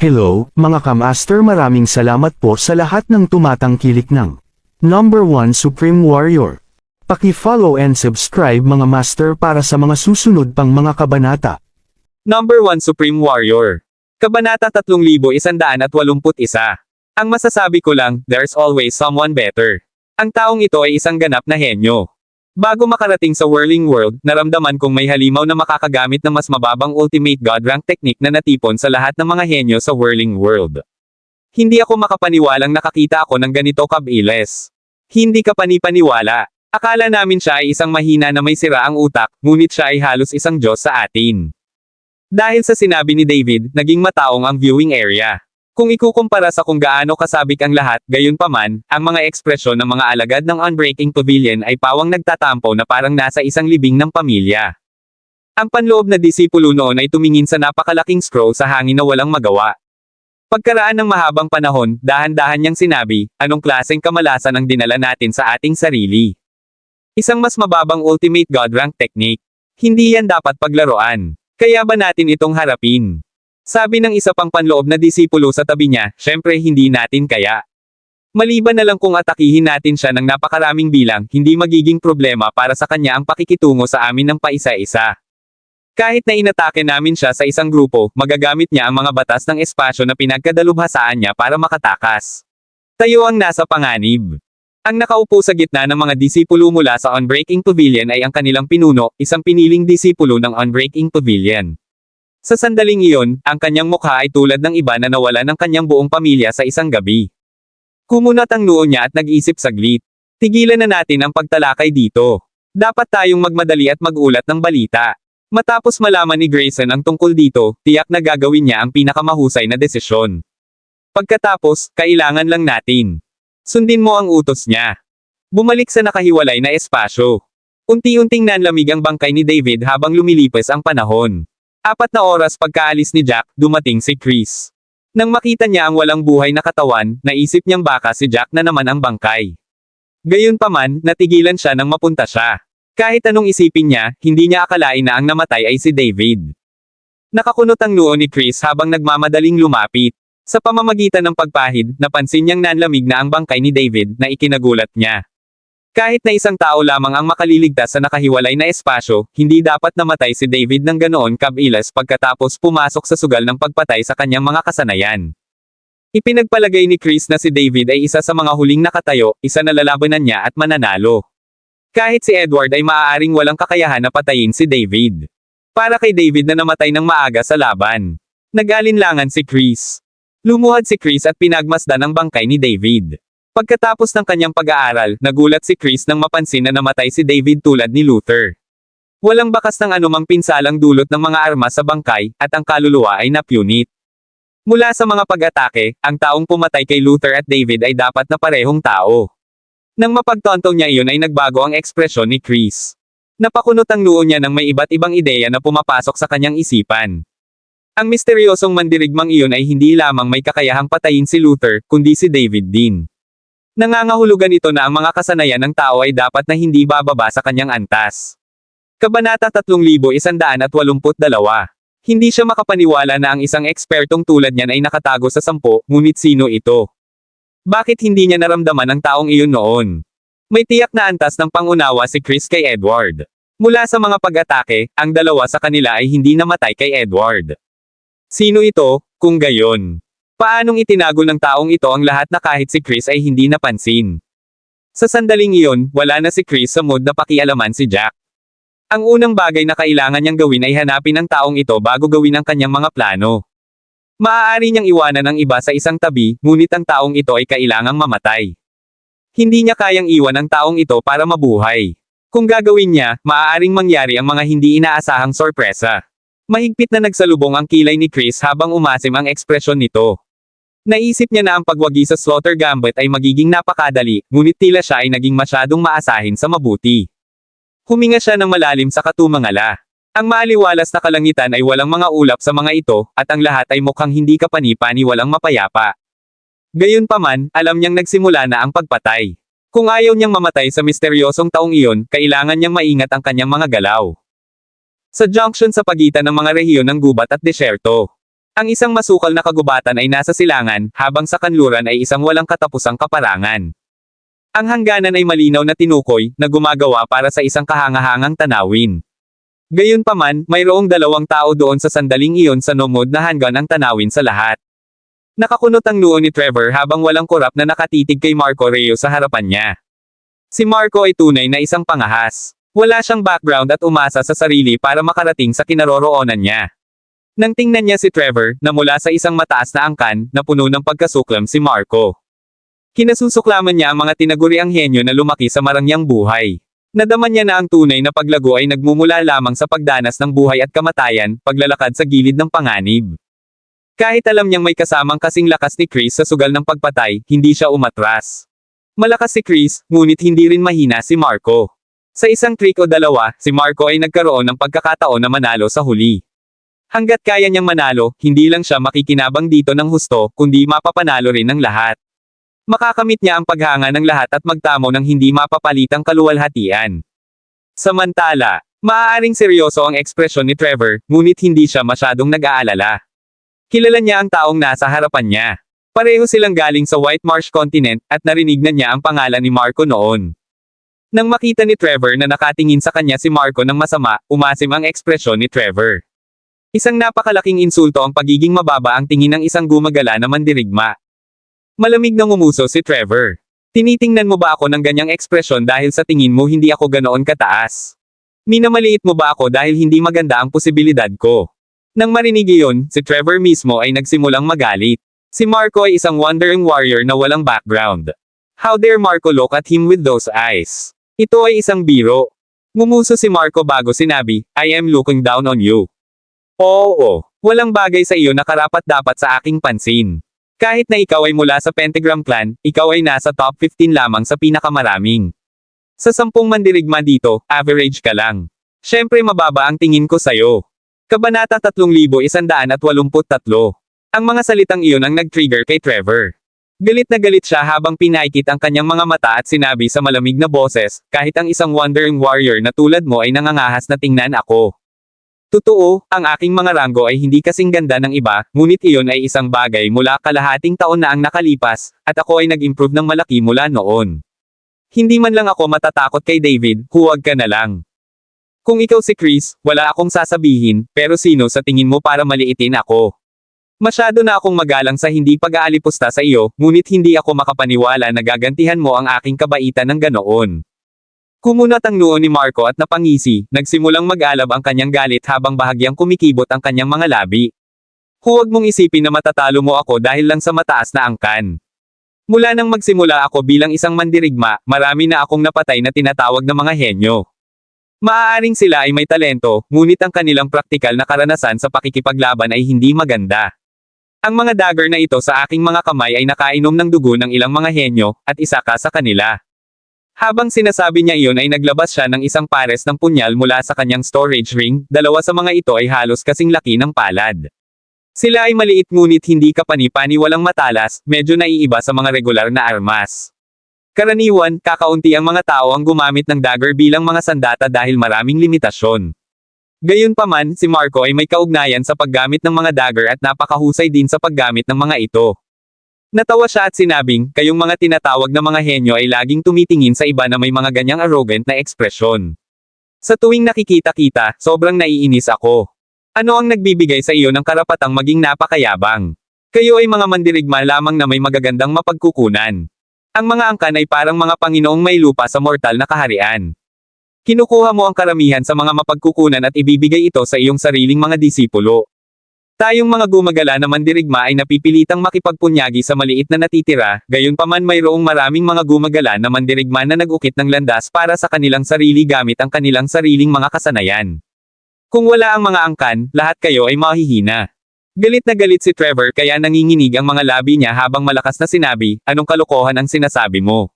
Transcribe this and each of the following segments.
Hello, mga kamaster, maraming salamat po sa lahat ng tumatangkilik ng Number 1 Supreme Warrior. Paki-follow and subscribe mga master para sa mga susunod pang mga kabanata. Number 1 Supreme Warrior. Kabanata 3181. Ang masasabi ko lang, there's always someone better. Ang taong ito ay isang ganap na henyo. Bago makarating sa Whirling World, naramdaman kong may halimaw na makakagamit ng mas mababang Ultimate God Rank technique na natipon sa lahat ng mga henyo sa Whirling World. Hindi ako makapaniwalang nakakita ako ng ganito kabilis. Hindi ka panipaniwala. Akala namin siya ay isang mahina na may sira ang utak, ngunit siya ay halos isang Diyos sa atin. Dahil sa sinabi ni David, naging mataong ang viewing area. Kung ikukumpara sa kung gaano kasabik ang lahat, gayunpaman, ang mga ekspresyon ng mga alagad ng Unbreaking Pavilion ay pawang nagtatampo na parang nasa isang libing ng pamilya. Ang panloob na disipulo noon ay tumingin sa napakalaking scroll sa hangin na walang magawa. Pagkaraan ng mahabang panahon, dahan-dahan niyang sinabi, anong klaseng kamalasan ang dinala natin sa ating sarili? Isang mas mababang Ultimate God Rank technique. Hindi yan dapat paglaruan. Kaya ba natin itong harapin? Sabi ng isa pang panloob na disipulo sa tabi niya, syempre hindi natin kaya. Maliban na lang kung atakihin natin siya ng napakaraming bilang, hindi magiging problema para sa kanya ang pakikitungo sa amin ng paisa-isa. Kahit na inatake namin siya sa isang grupo, magagamit niya ang mga batas ng espasyo na pinagkadalubhasaan niya para makatakas. Tayo ang nasa panganib. Ang nakaupo sa gitna ng mga disipulo mula sa Unbreaking Pavilion ay ang kanilang pinuno, isang piniling disipulo ng Unbreaking Pavilion. Sa sandaling iyon, ang kanyang mukha ay tulad ng iba na nawala ng kanyang buong pamilya sa isang gabi. Kumunat ang noo niya at nag-isip saglit. Tigilan na natin ang pagtalakay dito. Dapat tayong magmadali at mag-ulat ng balita. Matapos malaman ni Grayson ang tungkol dito, tiyak na gagawin niya ang pinakamahusay na desisyon. Pagkatapos, kailangan lang natin. Sundin mo ang utos niya. Bumalik sa nakahiwalay na espasyo. Unti-unting nanlamig ang bangkay ni David habang lumilipas ang panahon. 4 na oras pagkaalis ni Jack, dumating si Chris. Nang makita niya ang walang buhay na katawan, naisip niyang baka si Jack na naman ang bangkay. Gayunpaman, natigilan siya nang mapunta siya. Kahit anong isipin niya, hindi niya akalain na ang namatay ay si David. Nakakunot ang noo ni Chris habang nagmamadaling lumapit. Sa pamamagitan ng pagpahid, napansin niyang nanlamig na ang bangkay ni David na ikinagulat niya. Kahit na isang tao lamang ang makaliligtas sa nakahiwalay na espasyo, hindi dapat namatay si David ng ganoon kabilis pagkatapos pumasok sa sugal ng pagpatay sa kanyang mga kasanayan. Ipinagpalagay ni Chris na si David ay isa sa mga huling nakatayo, isa na lalabanan niya at mananalo. Kahit si Edward ay maaaring walang kakayahan na patayin si David. Para kay David na namatay ng maaga sa laban. Nag-alinlangan si Chris. Lumuhad si Chris at pinagmasdan ang bangkay ni David. Pagkatapos ng kanyang pag-aaral, nagulat si Chris nang mapansin na namatay si David tulad ni Luther. Walang bakas ng anumang pinsalang dulot ng mga armas sa bangkay, at ang kaluluwa ay napunit. Mula sa mga pag-atake, ang taong pumatay kay Luther at David ay dapat na parehong tao. Nang mapagtonto niya iyon ay nagbago ang ekspresyon ni Chris. Napakunot ang noo niya nang may iba't ibang ideya na pumapasok sa kanyang isipan. Ang misteryosong mandirigmang iyon ay hindi lamang may kakayahang patayin si Luther, kundi si David din. Nangangahulugan ito na ang mga kasanayan ng tao ay dapat na hindi bababa sa kanyang antas. Kabanata 3182. Hindi siya makapaniwala na ang isang ekspertong tulad niyan ay nakatago sa 10, ngunit sino ito? Bakit hindi niya naramdaman ang taong iyon noon? May tiyak na antas ng pangunawa si Chris kay Edward. Mula sa mga pag-atake, ang dalawa sa kanila ay hindi namatay kay Edward. Sino ito, kung gayon? Paanong itinago ng taong ito ang lahat na kahit si Chris ay hindi napansin? Sa sandaling iyon, wala na si Chris sa mood na pakialaman si Jack. Ang unang bagay na kailangan niyang gawin ay hanapin ang taong ito bago gawin ang kanyang mga plano. Maaari niyang iwanan ang iba sa isang tabi, ngunit ang taong ito ay kailangang mamatay. Hindi niya kayang iwan ang taong ito para mabuhay. Kung gagawin niya, maaaring mangyari ang mga hindi inaasahang sorpresa. Mahigpit na nagsalubong ang kilay ni Chris habang umasim ang ekspresyon nito. Naisip niya na ang pagwagi sa Slaughter Gambit ay magiging napakadali, ngunit tila siya ay naging masyadong maasahin sa mabuti. Huminga siya ng malalim sa katumangala. Ang maaliwalas na kalangitan ay walang mga ulap sa mga ito, at ang lahat ay mukhang hindi kapani-pani walang mapayapa. Gayunpaman, alam niyang nagsimula na ang pagpatay. Kung ayaw niyang mamatay sa misteryosong taong iyon, kailangan niyang maingat ang kanyang mga galaw. Sa junction sa pagitan ng mga rehiyon ng gubat at desyerto. Ang isang masukal na kagubatan ay nasa silangan, habang sa kanluran ay isang walang katapusang kaparangan. Ang hangganan ay malinaw na tinukoy, na gumagawa para sa isang kahangahangang tanawin. Gayunpaman, mayroong dalawang tao doon sa sandaling iyon sa nomod na hanggan ang tanawin sa lahat. Nakakunot ang noo ni Trevor habang walang kurap na nakatitig kay Marco Reo sa harapan niya. Si Marco ay tunay na isang pangahas. Wala siyang background at umasa sa sarili para makarating sa kinaroroonan niya. Nang tingnan niya si Trevor, na mula sa isang mataas na angkan, na puno ng pagkasuklam si Marco. Kinasusuklaman niya ang mga tinaguriang henyo na lumaki sa marangyang buhay. Nadaman niya na ang tunay na paglago ay nagmumula lamang sa pagdanas ng buhay at kamatayan, paglalakad sa gilid ng panganib. Kahit alam niyang may kasamang kasing lakas ni Chris sa sugal ng pagpatay, hindi siya umatras. Malakas si Chris, ngunit hindi rin mahina si Marco. Sa isang trick o dalawa, si Marco ay nagkaroon ng pagkakataon na manalo sa huli. Hanggat kaya niyang manalo, hindi lang siya makikinabang dito ng husto, kundi mapapanalo rin ng lahat. Makakamit niya ang paghanga ng lahat at magtamo ng hindi mapapalitang kaluwalhatian. Samantala, maaaring seryoso ang ekspresyon ni Trevor, ngunit hindi siya masyadong nag-aalala. Kilala niya ang taong nasa harapan niya. Pareho silang galing sa White Marsh Continent, at narinig na niya ang pangalan ni Marco noon. Nang makita ni Trevor na nakatingin sa kanya si Marco ng masama, umasim ang ekspresyon ni Trevor. Isang napakalaking insulto ang pagiging mababa ang tingin ng isang gumagala na mandirigma. Malamig na ngumuso si Trevor. Tinitingnan mo ba ako ng ganyang ekspresyon dahil sa tingin mo hindi ako ganoon kataas? Minamaliit mo ba ako dahil hindi maganda ang posibilidad ko? Nang marinig iyon, si Trevor mismo ay nagsimulang magalit. Si Marco ay isang wandering warrior na walang background. How dare Marco look at him with those eyes? Ito ay isang biro. Ngumuso si Marco bago sinabi, I am looking down on you. Oo, walang bagay sa iyo na karapat-dapat sa aking pansin. Kahit na ikaw ay mula sa Pentagram Clan, ikaw ay nasa top 15 lamang sa pinakamaraming. Sa 10 mandirigma dito, average ka lang. Syempre mababa ang tingin ko sa'yo. Kabanata 3183. Ang mga salitang iyon ang nag-trigger kay Trevor. Galit na galit siya habang pinaikit ang kanyang mga mata at sinabi sa malamig na boses, kahit ang isang wandering warrior na tulad mo ay nangangahas na tingnan ako. Totoo, ang aking mga ranggo ay hindi kasing ganda ng iba, ngunit iyon ay isang bagay mula kalahating taon na ang nakalipas, at ako ay nag-improve ng malaki mula noon. Hindi man lang ako matatakot kay David, huwag ka na lang. Kung ikaw si Chris, wala akong sasabihin, pero sino sa tingin mo para maliitin ako? Masyado na akong magalang sa hindi pag-aalipusta sa iyo, ngunit hindi ako makapaniwala na gagantihan mo ang aking kabaitan ng ganoon. Kumunat ang noo ni Marco at napangisi, nagsimulang mag-alab ang kanyang galit habang bahagyang kumikibot ang kanyang mga labi. Huwag mong isipin na matatalo mo ako dahil lang sa mataas na angkan. Mula nang magsimula ako bilang isang mandirigma, marami na akong napatay na tinatawag na mga henyo. Maaaring sila ay may talento, ngunit ang kanilang praktikal na karanasan sa pakikipaglaban ay hindi maganda. Ang mga dagger na ito sa aking mga kamay ay nakainom ng dugo ng ilang mga henyo, at isa ka sa kanila. Habang sinasabi niya iyon ay naglabas siya ng isang pares ng punyal mula sa kanyang storage ring, dalawa sa mga ito ay halos kasing laki ng palad. Sila ay maliit ngunit hindi kapani-pani walang matalas, medyo naiiba sa mga regular na armas. Karaniwan, kakaunti ang mga tao ang gumamit ng dagger bilang mga sandata dahil maraming limitasyon. Gayunpaman, si Marco ay may kaugnayan sa paggamit ng mga dagger at napakahusay din sa paggamit ng mga ito. Natawa siya at sinabing, kayong mga tinatawag na mga henyo ay laging tumitingin sa iba na may mga ganyang arrogant na ekspresyon. Sa tuwing nakikita kita, sobrang naiinis ako. Ano ang nagbibigay sa iyo ng karapatang maging napakayabang? Kayo ay mga mandirigma lamang na may magagandang mapagkukunan. Ang mga angkan ay parang mga Panginoong may lupa sa mortal na kaharian. Kinukuha mo ang karamihan sa mga mapagkukunan at ibibigay ito sa iyong sariling mga disipulo. Tayong mga gumagala na mandirigma ay napipilitang makipagpunyagi sa maliit na natitira, gayunpaman mayroong maraming mga gumagala na mandirigma na nag-ukit ng landas para sa kanilang sarili gamit ang kanilang sariling mga kasanayan. Kung wala ang mga angkan, lahat kayo ay mahihina. Galit na galit si Trevor kaya nanginginig ang mga labi niya habang malakas na sinabi, anong kalokohan ang sinasabi mo?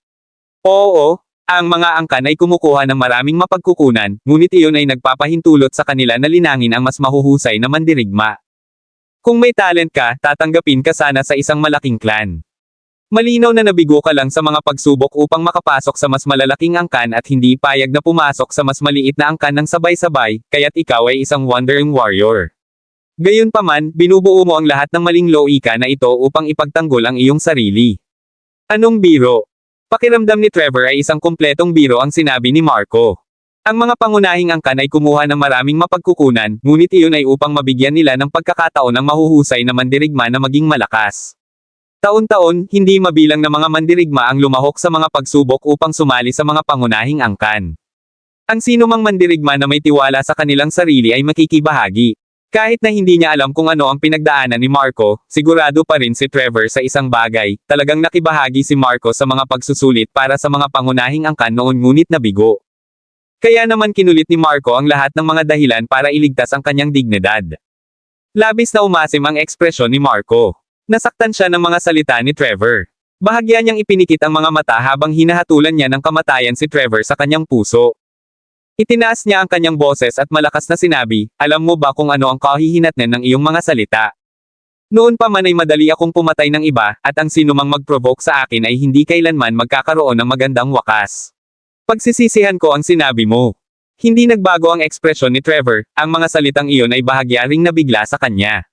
Oo, ang mga angkan ay kumukuha ng maraming mapagkukunan, ngunit iyon ay nagpapahintulot sa kanila na linangin ang mas mahuhusay na mandirigma. Kung may talent ka, tatanggapin ka sana sa isang malaking clan. Malinaw na nabigo ka lang sa mga pagsubok upang makapasok sa mas malalaking angkan at hindi payag na pumasok sa mas maliit na angkan ng sabay-sabay, kaya't ikaw ay isang wandering warrior. Gayunpaman, binubuo mo ang lahat ng maling loika na ito upang ipagtanggol ang iyong sarili. Anong biro? Pakiramdam ni Trevor ay isang kumpletong biro ang sinabi ni Marco. Ang mga pangunahing angkan ay kumuha ng maraming mapagkukunan, ngunit iyon ay upang mabigyan nila ng pagkakataon ng mahuhusay na mandirigma na maging malakas. Taon-taon, hindi mabilang na mga mandirigma ang lumahok sa mga pagsubok upang sumali sa mga pangunahing angkan. Ang sinumang mandirigma na may tiwala sa kanilang sarili ay makikibahagi. Kahit na hindi niya alam kung ano ang pinagdaanan ni Marco, sigurado pa rin si Trevor sa isang bagay, talagang nakibahagi si Marco sa mga pagsusulit para sa mga pangunahing angkan noon ngunit nabigo. Kaya naman kinulit ni Marco ang lahat ng mga dahilan para iligtas ang kanyang dignidad. Labis na umasim ang ekspresyon ni Marco. Nasaktan siya ng mga salita ni Trevor. Bahagya niyang ipinikit ang mga mata habang hinahatulan niya ng kamatayan si Trevor sa kanyang puso. Itinaas niya ang kanyang boses at malakas na sinabi, "Alam mo ba kung ano ang kahihinatnan ng iyong mga salita? Noon pa man ay madali akong pumatay ng iba, at ang sinumang mag-provoke sa akin ay hindi kailanman magkakaroon ng magandang wakas. Pagsisisihan ko ang sinabi mo." Hindi nagbago ang ekspresyon ni Trevor, ang mga salitang iyon ay bahagya ring nabigla sa kanya.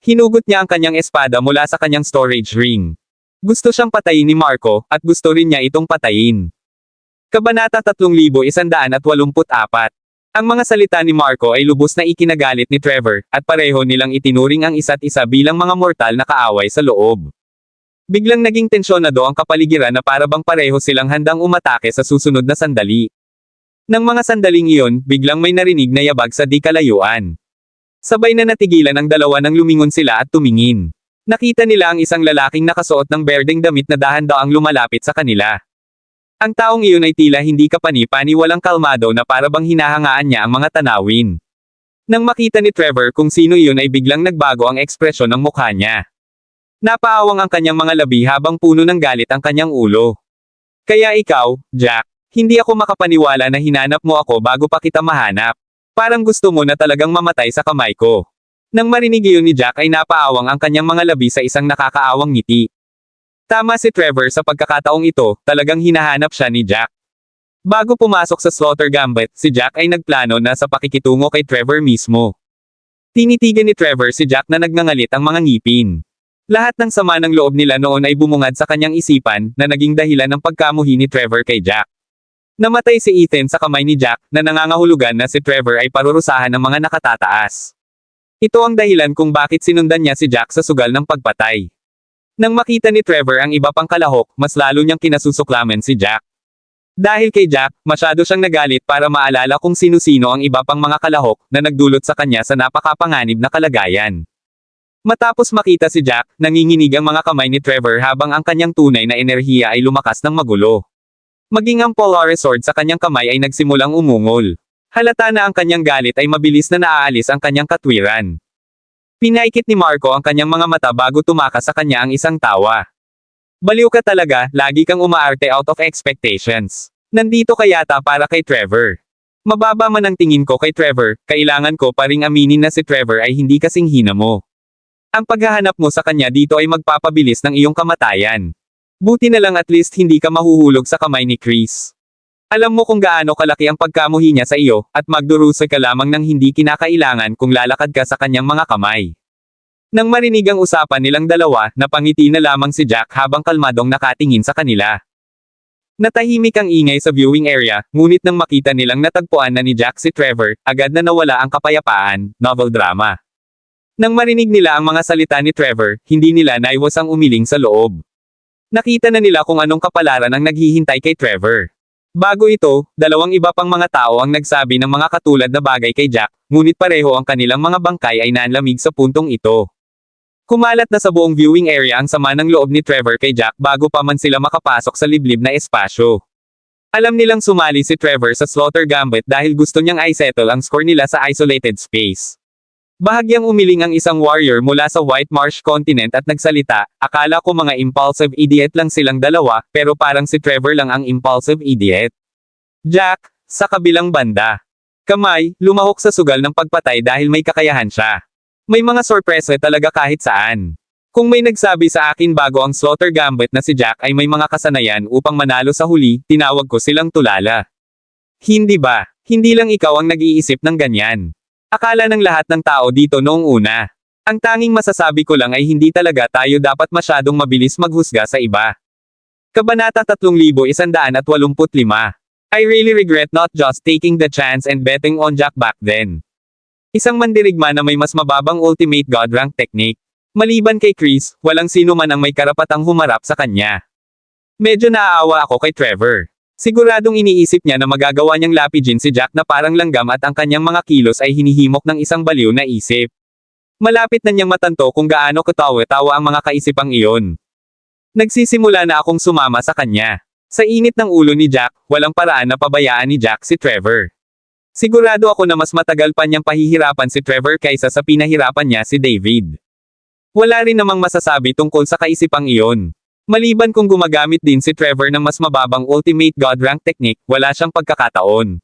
Hinugot niya ang kanyang espada mula sa kanyang storage ring. Gusto siyang patayin ni Marco, at gusto rin niya itong patayin. Kabanata 3184. Ang mga salita ni Marco ay lubos na ikinagalit ni Trevor, at pareho nilang itinuring ang isa't isa bilang mga mortal na kaaway sa loob. Biglang naging tensyonado ang kapaligiran na para bang pareho silang handang umatake sa susunod na sandali. Nang mga sandaling iyon, biglang may narinig na yabag sa di kalayuan. Sabay na natigilan ang dalawa nang lumingon sila at tumingin. Nakita nila ang isang lalaking nakasuot ng berdeng damit na dahan-daang lumalapit sa kanila. Ang taong iyon ay tila hindi kapani-pani walang kalmado na para bang hinahangaan niya ang mga tanawin. Nang makita ni Trevor kung sino iyon ay biglang nagbago ang ekspresyon ng mukha niya. Napaawang ang kanyang mga labi habang puno ng galit ang kanyang ulo. "Kaya ikaw, Jack, hindi ako makapaniwala na hinanap mo ako bago pa kita mahanap. Parang gusto mo na talagang mamatay sa kamay ko." Nang marinig iyon ni Jack ay napaawang ang kanyang mga labi sa isang nakakaawang ngiti. Tama si Trevor sa pagkakataong ito, talagang hinahanap siya ni Jack. Bago pumasok sa Slaughter Gambit, si Jack ay nagplano na sa pakikitungo kay Trevor mismo. Tinitigan ni Trevor si Jack na nagngangalit ang mga ngipin. Lahat ng sama ng loob nila noon ay bumungad sa kanyang isipan, na naging dahilan ng pagkamuhi ni Trevor kay Jack. Namatay si Ethan sa kamay ni Jack, na nangangahulugan na si Trevor ay parurusahan ng mga nakatataas. Ito ang dahilan kung bakit sinundan niya si Jack sa sugal ng pagpatay. Nang makita ni Trevor ang iba pang kalahok, mas lalo niyang kinasusuklaman si Jack. Dahil kay Jack, masyado siyang nagalit para maalala kung sino-sino ang iba pang mga kalahok na nagdulot sa kanya sa napakapanganib na kalagayan. Matapos makita si Jack, nanginginig ang mga kamay ni Trevor habang ang kanyang tunay na enerhiya ay lumakas ng magulo. Maging ang Polaris Sword sa kanyang kamay ay nagsimulang umungol. Halata na ang kanyang galit ay mabilis na naaalis ang kanyang katwiran. Pinaikit ni Marco ang kanyang mga mata bago tumakas sa kanya ang isang tawa. "Baliw ka talaga, lagi kang umaarte out of expectations. Nandito ka yata para kay Trevor." Mababa man ang tingin ko kay Trevor, kailangan ko pa ring aminin na si Trevor ay hindi kasing hina mo. Ang paghahanap mo sa kanya dito ay magpapabilis ng iyong kamatayan. Buti na lang at least hindi ka mahuhulog sa kamay ni Chris. Alam mo kung gaano kalaki ang pagkamuhi niya sa iyo, at magdurusa ka lamang ng hindi kinakailangan kung lalakad ka sa kanyang mga kamay. Nang marinig ang usapan nilang dalawa, napangiti na lamang si Jack habang kalmadong nakatingin sa kanila. Natahimik ang ingay sa viewing area, ngunit nang makita nilang natagpuan na ni Jack si Trevor, agad na nawala ang kapayapaan, novel drama. Nang marinig nila ang mga salita ni Trevor, hindi nila naiwas ang umiling sa loob. Nakita na nila kung anong kapalaran ang naghihintay kay Trevor. Bago ito, dalawang iba pang mga tao ang nagsabi ng mga katulad na bagay kay Jack, ngunit pareho ang kanilang mga bangkay ay nanlamig sa puntong ito. Kumalat na sa buong viewing area ang sama ng loob ni Trevor kay Jack bago pa man sila makapasok sa liblib na espasyo. Alam nilang sumali si Trevor sa Slaughter Gambit dahil gusto niyang i-settle ang score nila sa isolated space. Bahagyang umiling ang isang warrior mula sa White Marsh Continent at nagsalita, "Akala ko mga impulsive idiot lang silang dalawa, pero parang si Trevor lang ang impulsive idiot." Jack, sa kabilang banda. Kamay, lumahok sa sugal ng pagpatay dahil may kakayahan siya. May mga sorpresa talaga kahit saan. Kung may nagsabi sa akin bago ang Slaughter Gambit na si Jack ay may mga kasanayan upang manalo sa huli, tinawag ko silang tulala. Hindi ba? Hindi lang ikaw ang nag-iisip ng ganyan. Akala ng lahat ng tao dito noong una. Ang tanging masasabi ko lang ay hindi talaga tayo dapat masyadong mabilis maghusga sa iba. Kabanata 3185. I really regret not just taking the chance and betting on Jack back then. Isang mandirigma na may mas mababang ultimate god rank technique. Maliban kay Chris, walang sino man ang may karapatang humarap sa kanya. Medyo naaawa ako kay Trevor. Siguradong iniisip niya na magagawa niyang lapidin si Jack na parang langgam at ang kanyang mga kilos ay hinihimok ng isang baliw na isip. Malapit na niyang matanto kung gaano katawa-tawa ang mga kaisipang iyon. Nagsisimula na akong sumama sa kanya. Sa init ng ulo ni Jack, walang paraan na pabayaan ni Jack si Trevor. Sigurado ako na mas matagal pa niyang pahihirapan si Trevor kaysa sa pinahirapan niya si David. Wala rin namang masasabi tungkol sa kaisipang iyon. Maliban kung gumagamit din si Trevor ng mas mababang ultimate god rank technique, wala siyang pagkakataon.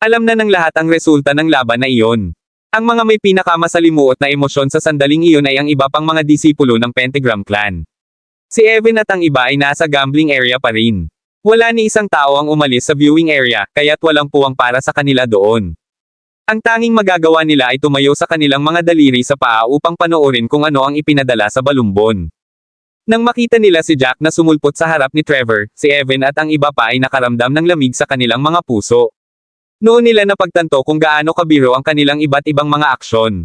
Alam na ng lahat ang resulta ng laban na iyon. Ang mga may pinakamasalimuot na emosyon sa sandaling iyon ay ang iba pang mga disipulo ng Pentagram Clan. Si Evan at ang iba ay nasa gambling area pa rin. Wala ni isang tao ang umalis sa viewing area, kaya't walang puwang para sa kanila doon. Ang tanging magagawa nila ay tumayo sa kanilang mga daliri sa paa upang panoorin kung ano ang ipinadala sa balumbon. Nang makita nila si Jack na sumulpot sa harap ni Trevor, si Evan at ang iba pa ay nakaramdam ng lamig sa kanilang mga puso. Noon nila napagtanto kung gaano kabiro ang kanilang iba't ibang mga aksyon.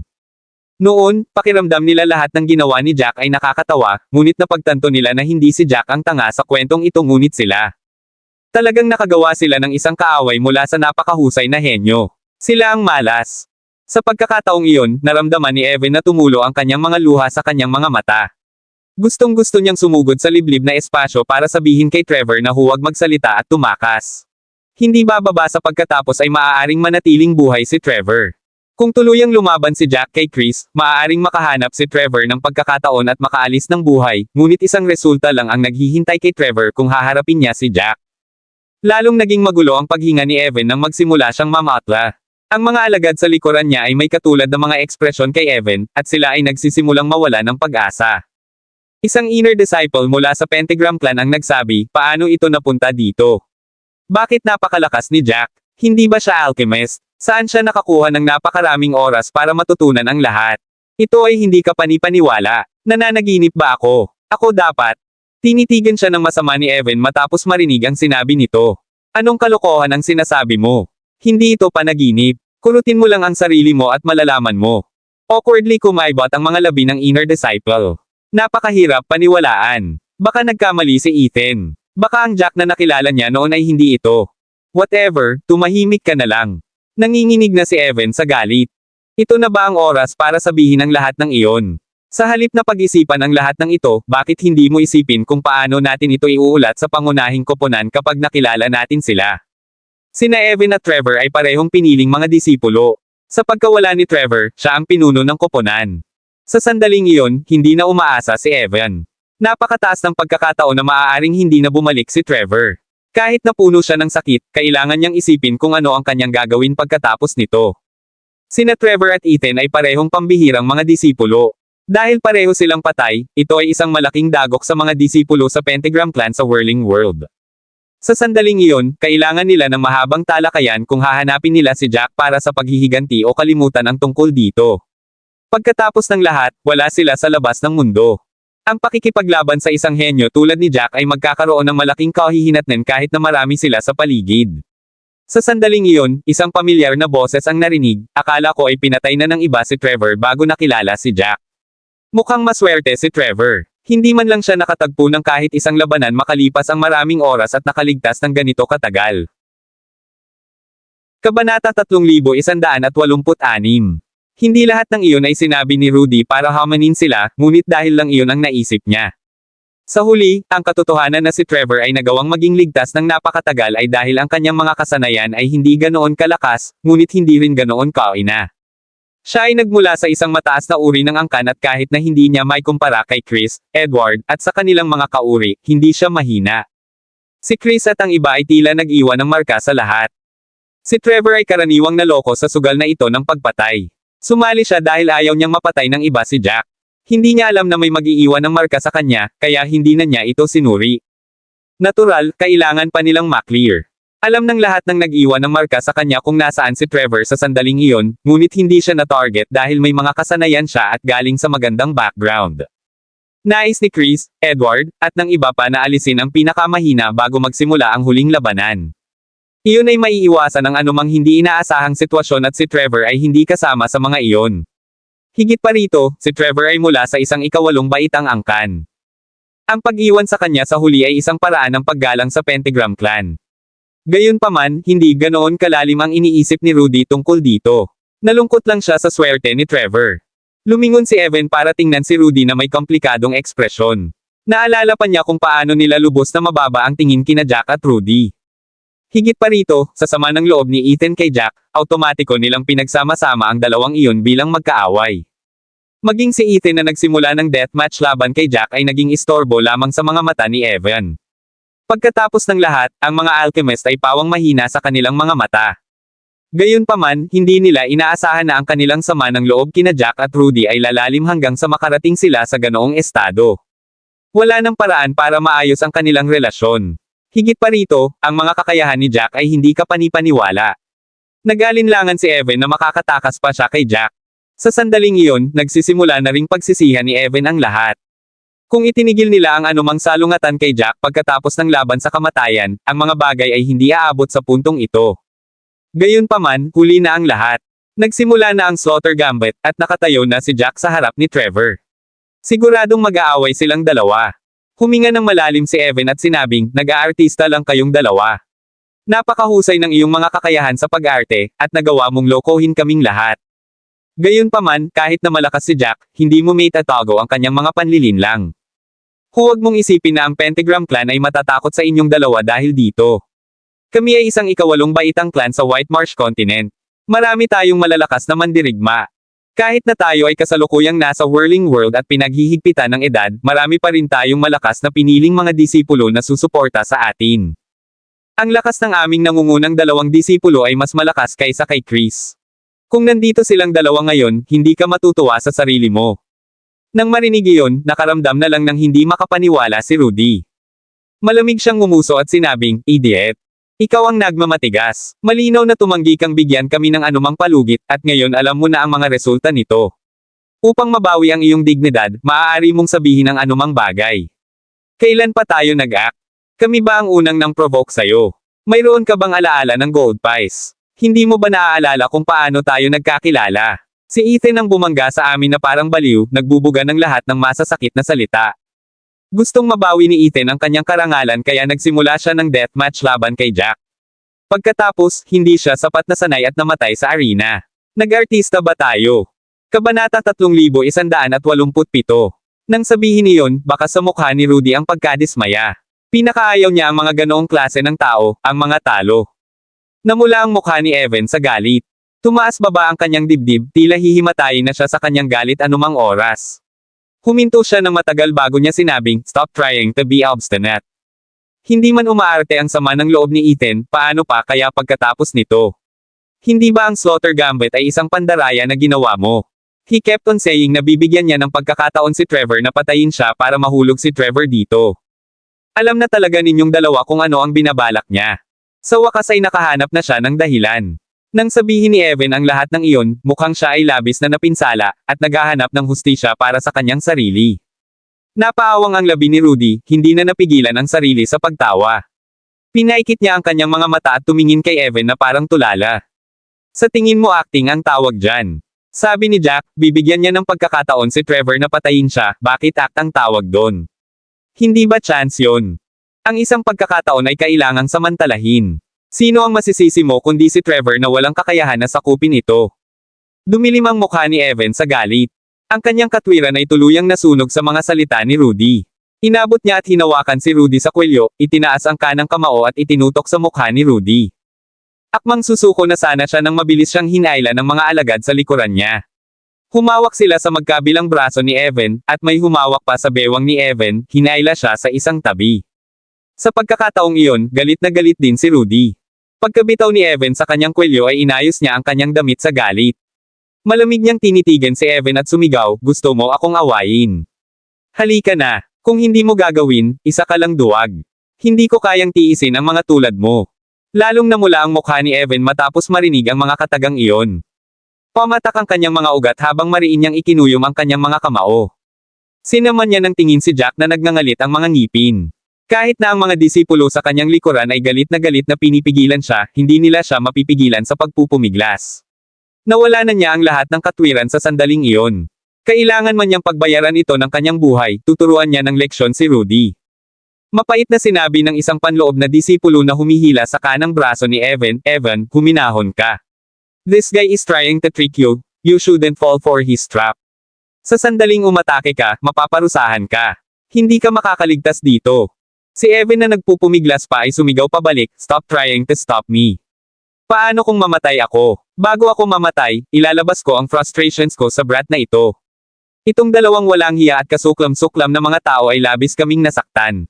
Noon, pakiramdam nila lahat ng ginawa ni Jack ay nakakatawa, ngunit napagtanto nila na hindi si Jack ang tanga sa kwentong ito ngunit sila. Talagang nakagawa sila ng isang kaaway mula sa napakahusay na henyo. Sila ang malas. Sa pagkakataong iyon, naramdaman ni Evan na tumulo ang kanyang mga luha sa kanyang mga mata. Gustong-gusto niyang sumugod sa liblib na espasyo para sabihin kay Trevor na huwag magsalita at tumakas. Hindi bababa sa pagkatapos ay maaaring manatiling buhay si Trevor. Kung tuluyang lumaban si Jack kay Chris, maaaring makahanap si Trevor ng pagkakataon at makaalis ng buhay, ngunit isang resulta lang ang naghihintay kay Trevor kung haharapin niya si Jack. Lalong naging magulo ang paghinga ni Evan nang magsimula siyang mamatla. Ang mga alagad sa likuran niya ay may katulad ng mga ekspresyon kay Evan, at sila ay nagsisimulang mawala ng pag-asa. Isang inner disciple mula sa Pentagram Clan ang nagsabi, paano ito napunta dito? Bakit napakalakas ni Jack? Hindi ba siya alchemist? Saan siya nakakuha ng napakaraming oras para matutunan ang lahat? Ito ay hindi ka panipaniwala. Nananaginip ba ako? Ako dapat. Tinitigan siya ng masama ni Evan matapos marinig ang sinabi nito. Anong kalokohan ang sinasabi mo? Hindi ito panaginip. Kurutin mo lang ang sarili mo at malalaman mo. Awkwardly kumaibot ang mga labi ng inner disciple. Napakahirap paniwalaan. Baka nagkamali si Ethan. Baka ang Jack na nakilala niya noon ay hindi ito. Whatever, tumahimik ka na lang. Nanginginig na si Evan sa galit. Ito na ba ang oras para sabihin ang lahat ng iyon? Sa halip na pag-isipan ang lahat ng ito, bakit hindi mo isipin kung paano natin ito iuulat sa pangunahing koponan kapag nakilala natin sila? Sina Evan at Trevor ay parehong piniling mga disipulo. Sa pagkawala ni Trevor, siya ang pinuno ng koponan. Sa sandaling iyon, hindi na umaasa si Evan. Napakataas ng pagkakataon na maaaring hindi na bumalik si Trevor. Kahit napuno siya ng sakit, kailangan niyang isipin kung ano ang kanyang gagawin pagkatapos nito. Sina Trevor at Ethan ay parehong pambihirang mga disipulo. Dahil pareho silang patay, ito ay isang malaking dagok sa mga disipulo sa Pentagram Clan sa Whirling World. Sa sandaling iyon, kailangan nila ng mahabang talakayan kung hahanapin nila si Jack para sa paghihiganti o kalimutan ang tungkol dito. Pagkatapos ng lahat, wala sila sa labas ng mundo. Ang pakikipaglaban sa isang henyo tulad ni Jack ay magkakaroon ng malaking kahihinatnan kahit na marami sila sa paligid. Sa sandaling iyon, isang pamilyar na boses ang narinig, akala ko ay pinatay na ng iba si Trevor bago nakilala si Jack. Mukhang maswerte si Trevor. Hindi man lang siya nakatagpo ng kahit isang labanan makalipas ang maraming oras at nakaligtas ng ganito katagal. Kabanata 3186. Hindi lahat ng iyon ay sinabi ni Rudy para hamanin sila, ngunit dahil lang iyon ang naisip niya. Sa huli, ang katotohanan na si Trevor ay nagawang maging ligtas ng napakatagal ay dahil ang kanyang mga kasanayan ay hindi ganoon kalakas, ngunit hindi rin ganoon kaina. Siya ay nagmula sa isang mataas na uri ng angkan at kahit na hindi niya may kumpara kay Chris, Edward, at sa kanilang mga kauri, hindi siya mahina. Si Chris at ang iba ay tila nag-iwan ng marka sa lahat. Si Trevor ay karaniwang naloko sa sugal na ito ng pagpatay. Sumali siya dahil ayaw niyang mapatay ng iba si Jack. Hindi niya alam na may mag-iiwan ng marka sa kanya, kaya hindi na niya ito sinuri. Natural, kailangan pa nilang maklear. Alam ng lahat ng nag-iwan ng marka sa kanya kung nasaan si Trevor sa sandaling iyon, ngunit hindi siya na-target dahil may mga kasanayan siya at galing sa magandang background. Nais ni Chris, Edward, at ng iba pa na alisin ang pinakamahina bago magsimula ang huling labanan. Iyon ay maiiwasan ang anumang hindi inaasahang sitwasyon at si Trevor ay hindi kasama sa mga iyon. Higit pa rito, si Trevor ay mula sa isang ikawalong baitang angkan. Ang pag-iwan sa kanya sa huli ay isang paraan ng paggalang sa Pentagram Clan. Gayunpaman, hindi ganoon kalalim ang iniisip ni Rudy tungkol dito. Nalungkot lang siya sa swerte ni Trevor. Lumingon si Evan para tingnan si Rudy na may komplikadong ekspresyon. Naalala pa niya kung paano nila lubos na mababa ang tingin kina Jack at Rudy. Higit pa rito, sa sama ng loob ni Ethan kay Jack, automatiko nilang pinagsama-sama ang dalawang iyon bilang magkaaway. Maging si Ethan na nagsimula ng deathmatch laban kay Jack ay naging istorbo lamang sa mga mata ni Evan. Pagkatapos ng lahat, ang mga alchemist ay pawang mahina sa kanilang mga mata. Gayunpaman, hindi nila inaasahan na ang kanilang sama ng loob kina Jack at Rudy ay lalalim hanggang sa makarating sila sa ganoong estado. Wala nang paraan para maayos ang kanilang relasyon. Higit pa rito, ang mga kakayahan ni Jack ay hindi kapanipaniwala. Nag-alinlangan si Evan na makakatakas pa siya kay Jack. Sa sandaling iyon, nagsisimula na ring pagsisihan ni Evan ang lahat. Kung itinigil nila ang anumang salungatan kay Jack pagkatapos ng laban sa kamatayan, ang mga bagay ay hindi aabot sa puntong ito. Gayunpaman, huli na ang lahat. Nagsimula na ang Slaughter Gambit at nakatayo na si Jack sa harap ni Trevor. Siguradong mag-aaway silang dalawa. Huminga ng malalim si Evan at sinabing, nag-aartista lang kayong dalawa. Napakahusay ng iyong mga kakayahan sa pag-arte, at nagawa mong lokohin kaming lahat. Gayunpaman, kahit na malakas si Jack, hindi mo maitatago ang kanyang mga panlilinlang. Huwag mong isipin na ang Pentagram Clan ay matatakot sa inyong dalawa dahil dito. Kami ay isang ikawalong baitang clan sa White Marsh Continent. Marami tayong malalakas na mandirigma. Kahit na tayo ay kasalukuyang nasa Whirling World at pinaghihigpitan ng edad, marami pa rin tayong malakas na piniling mga disipulo na susuporta sa atin. Ang lakas ng aming nangungunang dalawang disipulo ay mas malakas kaysa kay Chris. Kung nandito silang dalawa ngayon, hindi ka matutuwa sa sarili mo. Nang marinig iyon, nakaramdam na lang ng hindi makapaniwala si Rudy. Malamig siyang ngumuso at sinabing, idiot. Ikaw ang nagmamatigas. Malinaw na tumanggi kang bigyan kami ng anumang palugit, at ngayon alam mo na ang mga resulta nito. Upang mabawi ang iyong dignidad, maaari mong sabihin ang anumang bagay. Kailan pa tayo nag-act? Kami ba ang unang nang provoke sa'yo? Mayroon ka bang alaala ng gold pies? Hindi mo ba naaalala kung paano tayo nagkakilala? Si Ethan ang bumangga sa amin na parang baliw, nagbubuga ng lahat ng masasakit na salita. Gustong mabawi ni Ethan ang kanyang karangalan kaya nagsimula siya ng deathmatch laban kay Jack. Pagkatapos, hindi siya sapat na sanay at namatay sa arena. Nag-artista ba tayo? Kabanata 3187. Nang sabihin niyon, baka sa mukha ni Rudy ang pagkadismaya. Pinakaayaw niya ang mga ganoong klase ng tao, ang mga talo. Namula ang mukha ni Evan sa galit. Tumaas baba ang kanyang dibdib, tila hihimatayin na siya sa kanyang galit anumang oras. Huminto siya ng matagal bago niya sinabing, stop trying to be obstinate. Hindi man umaarte ang sama ng loob ni Ethan, paano pa kaya pagkatapos nito? Hindi ba ang Slaughter Gambit ay isang pandaraya na ginawa mo? He kept on saying na bibigyan niya ng pagkakataon si Trevor na patayin siya para mahulog si Trevor dito. Alam na talaga ninyong dalawa kung ano ang binabalak niya. Sa wakas ay nakahanap na siya ng dahilan. Nang sabihin ni Evan ang lahat ng iyon, mukhang siya ay labis na napinsala, at naghahanap ng hustisya para sa kanyang sarili. Napaawang ang labi ni Rudy, hindi na napigilan ang sarili sa pagtawa. Pinaikit niya ang kanyang mga mata at tumingin kay Evan na parang tulala. Sa tingin mo acting ang tawag dyan. Sabi ni Jack, bibigyan niya ng pagkakataon si Trevor na patayin siya, bakit act ang tawag doon? Hindi ba chance yon? Ang isang pagkakataon ay kailangang samantalahin. Sino ang masisisi mo kundi si Trevor na walang kakayahan na sakupin ito? Dumilim ang mukha ni Evan sa galit. Ang kanyang katwiran ay tuluyang nasunog sa mga salita ni Rudy. Inabot niya at hinawakan si Rudy sa kwelyo, itinaas ang kanang kamao at itinutok sa mukha ni Rudy. Akmang susuko na sana siya nang mabilis siyang hinailan ng mga alagad sa likuran niya. Humawak sila sa magkabilang braso ni Evan, at may humawak pa sa bewang ni Evan, hinaila siya sa isang tabi. Sa pagkakataong iyon, galit na galit din si Rudy. Pagkabitaw ni Evan sa kanyang kwelyo ay inayos niya ang kanyang damit sa galit. Malamig niyang tinitigan si Evan at sumigaw, gusto mo akong awayin? Halika na, kung hindi mo gagawin, isa ka lang duwag. Hindi ko kayang tiisin ang mga tulad mo. Lalong namula ang mukha ni Evan matapos marinig ang mga katagang iyon. Pamatak ang kanyang mga ugat habang mariin niyang ikinuyom ang kanyang mga kamao. Sinaman niya ng tingin si Jack na nagngangalit ang mga ngipin. Kahit na ang mga disipulo sa kanyang likuran ay galit na pinipigilan siya, hindi nila siya mapipigilan sa pagpupumiglas. Nawala na niya ang lahat ng katwiran sa sandaling iyon. Kailangan man niyang pagbayaran ito ng kanyang buhay, tuturuan niya ng leksyon si Rudy. Mapait na sinabi ng isang panloob na disipulo na humihila sa kanang braso ni Evan, "Evan, huminahon ka. This guy is trying to trick you, you shouldn't fall for his trap. Sa sandaling umatake ka, mapaparusahan ka. Hindi ka makakaligtas dito." Si Evan na nagpupumiglas pa ay sumigaw pabalik, "Stop trying to stop me. Paano kung mamatay ako? Bago ako mamatay, ilalabas ko ang frustrations ko sa brat na ito." Itong dalawang walang hiya at kasuklam-suklam na mga tao ay labis kaming nasaktan.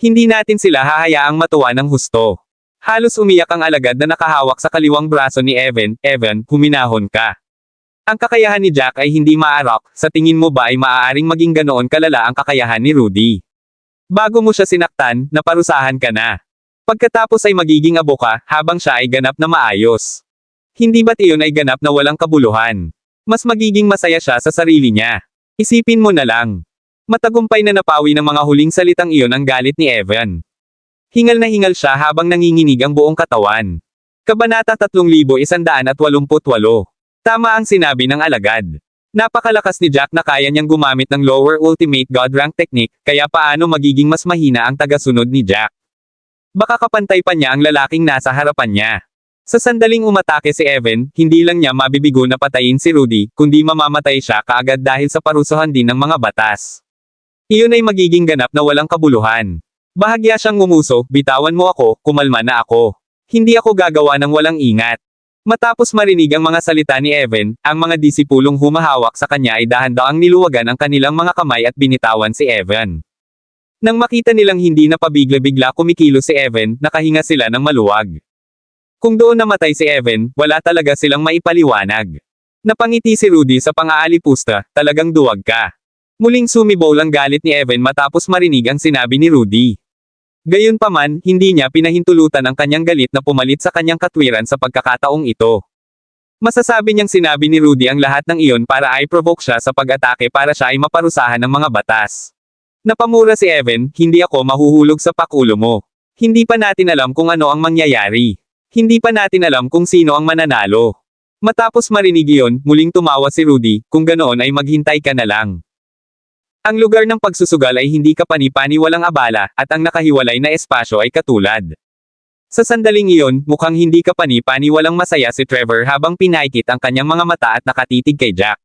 Hindi natin sila hahayaang matuwa ng husto. Halos umiyak ang alagad na nakahawak sa kaliwang braso ni Evan, "Evan, huminahon ka. Ang kakayahan ni Jack ay hindi maarap, sa tingin mo ba ay maaaring maging ganoon kalala ang kakayahan ni Rudy? Bago mo siya sinaktan, naparusahan ka na. Pagkatapos ay magiging abo ka, habang siya ay ganap na maayos. Hindi ba't iyon ay ganap na walang kabuluhan? Mas magiging masaya siya sa sarili niya. Isipin mo na lang. Matagumpay na napawi ng mga huling salitang iyon ang galit ni Evan. Hingal na hingal siya habang nanginginig ang buong katawan. Kabanata 3188. Tama ang sinabi ng alagad. Napakalakas ni Jack na kaya niyang gumamit ng lower ultimate god rank technique, kaya paano magiging mas mahina ang tagasunod ni Jack? Baka kapantay pa niya ang lalaking nasa harapan niya. Sa sandaling umatake si Evan, hindi lang niya mabibigo na patayin si Rudy, kundi mamamatay siya kaagad dahil sa parusahan din ng mga batas. Iyon ay magiging ganap na walang kabuluhan. Bahagya siyang ngumuso, "Bitawan mo ako, kumalma na ako. Hindi ako gagawa ng walang ingat." Matapos marinig ang mga salita ni Evan, ang mga disipulong humahawak sa kanya ay dahan-daang niluwagan ang kanilang mga kamay at binitawan si Evan. Nang makita nilang hindi na pabigla-bigla kumikilos si Evan, nakahinga sila ng maluwag. Kung doon namatay si Evan, wala talaga silang maipaliwanag. Napangiti si Rudy sa pang-aalipusta, "Talagang duwag ka." Muling sumibaw lang galit ni Evan matapos marinig ang sinabi ni Rudy. Gayunpaman, hindi niya pinahintulutan ang kanyang galit na pumalit sa kanyang katwiran sa pagkakataong ito. Masasabi niyang sinabi ni Rudy ang lahat ng iyon para ay provoke siya sa pag-atake para siya ay maparusahan ng mga batas. Napamura si Evan, "Hindi ako mahuhulog sa pakulo mo. Hindi pa natin alam kung ano ang mangyayari. Hindi pa natin alam kung sino ang mananalo." Matapos marinig iyon, muling tumawa si Rudy, "Kung ganoon ay maghintay ka na lang." Ang lugar ng pagsusugal ay hindi kapani-paniwalang abala, at ang nakahiwalay na espasyo ay katulad. Sa sandaling iyon, mukhang hindi kapani-paniwalang masaya si Trevor habang pinaikit ang kanyang mga mata at nakatitig kay Jack.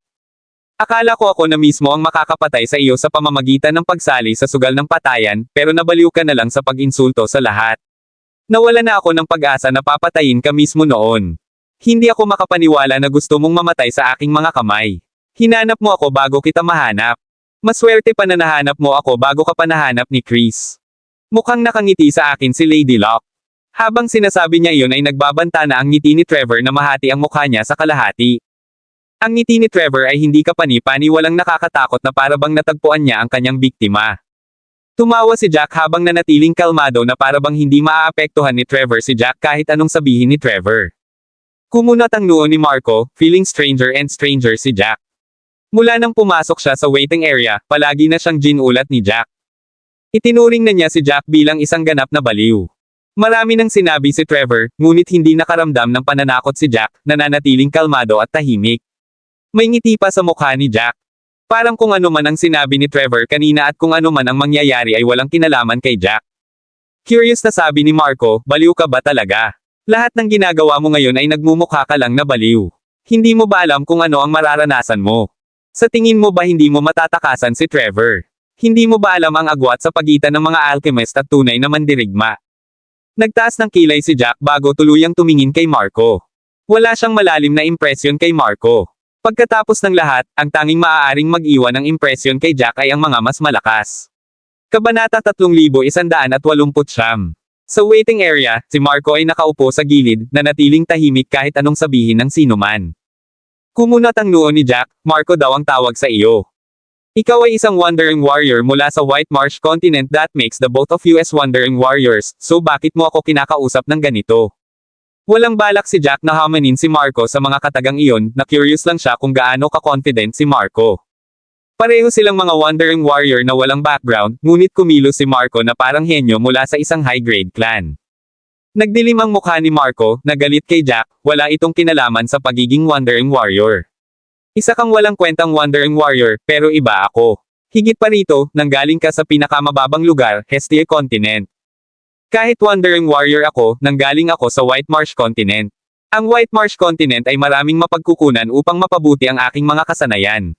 "Akala ko ako na mismo ang makakapatay sa iyo sa pamamagitan ng pagsali sa sugal ng patayan, pero nabaliw ka na lang sa pag-insulto sa lahat. Nawala na ako ng pag-asa na papatayin ka mismo noon. Hindi ako makapaniwala na gusto mong mamatay sa aking mga kamay. Hinanap mo ako bago kita mahanap. Maswerte pa na nahanap mo ako bago ka pa nahanap ni Chris." Mukhang nakangiti sa akin si Lady Locke. Habang sinasabi niya iyon ay nagbabanta na ang ngiti ni Trevor na mahati ang mukha niya sa kalahati. Ang ngiti ni Trevor ay hindi kapani-paniwalang nakakatakot na parabang natagpuan niya ang kanyang biktima. Tumawa si Jack habang nanatiling kalmado na parabang hindi maaapektuhan ni Trevor si Jack kahit anong sabihin ni Trevor. Kumunat ang noo ni Marco, feeling stranger and stranger si Jack. Mula nang pumasok siya sa waiting area, palagi na siyang ginulat ni Jack. Itinuring na niya si Jack bilang isang ganap na baliw. Marami nang sinabi si Trevor, ngunit hindi nakaramdam ng pananakot si Jack, nananatiling kalmado at tahimik. May ngiti pa sa mukha ni Jack. Parang kung ano man ang sinabi ni Trevor kanina at kung ano man ang mangyayari ay walang kinalaman kay Jack. Curious na sabi ni Marco, "Baliw ka ba talaga? Lahat ng ginagawa mo ngayon ay nagmumukha ka lang na baliw. Hindi mo ba alam kung ano ang mararanasan mo? Sa tingin mo ba hindi mo matatakasan si Trevor? Hindi mo ba alam ang agwat sa pagitan ng mga alchemist at tunay na mandirigma?" Nagtaas ng kilay si Jack bago tuluyang tumingin kay Marco. Wala siyang malalim na impresyon kay Marco. Pagkatapos ng lahat, ang tanging maaaring mag-iwan ng impresyon kay Jack ay ang mga mas malakas. Kabanata 3189. Sa waiting area, si Marco ay nakaupo sa gilid, nanatiling tahimik kahit anong sabihin ng sinuman. Kumunat ang noo ni Jack, "Marco daw ang tawag sa iyo." Ikaw ay isang Wandering Warrior mula sa White Marsh Continent that makes the both of you as Wandering Warriors, so bakit mo ako kinakausap ng ganito? Walang balak si Jack na hamanin si Marco sa mga katagang iyon, na curious lang siya kung gaano ka-confident si Marco. Pareho silang mga Wandering Warrior na walang background, ngunit kumilos si Marco na parang henyo mula sa isang high-grade clan. Nagdilim ang mukha ni Marco, na galit kay Jack, wala itong kinalaman sa pagiging Wandering Warrior. Isa kang walang kwentang Wandering Warrior, pero iba ako. Higit pa rito, nanggaling ka sa pinakamababang lugar, Hestia Continent. Kahit Wandering Warrior ako, nanggaling ako sa White Marsh Continent. Ang White Marsh Continent ay maraming mapagkukunan upang mapabuti ang aking mga kasanayan.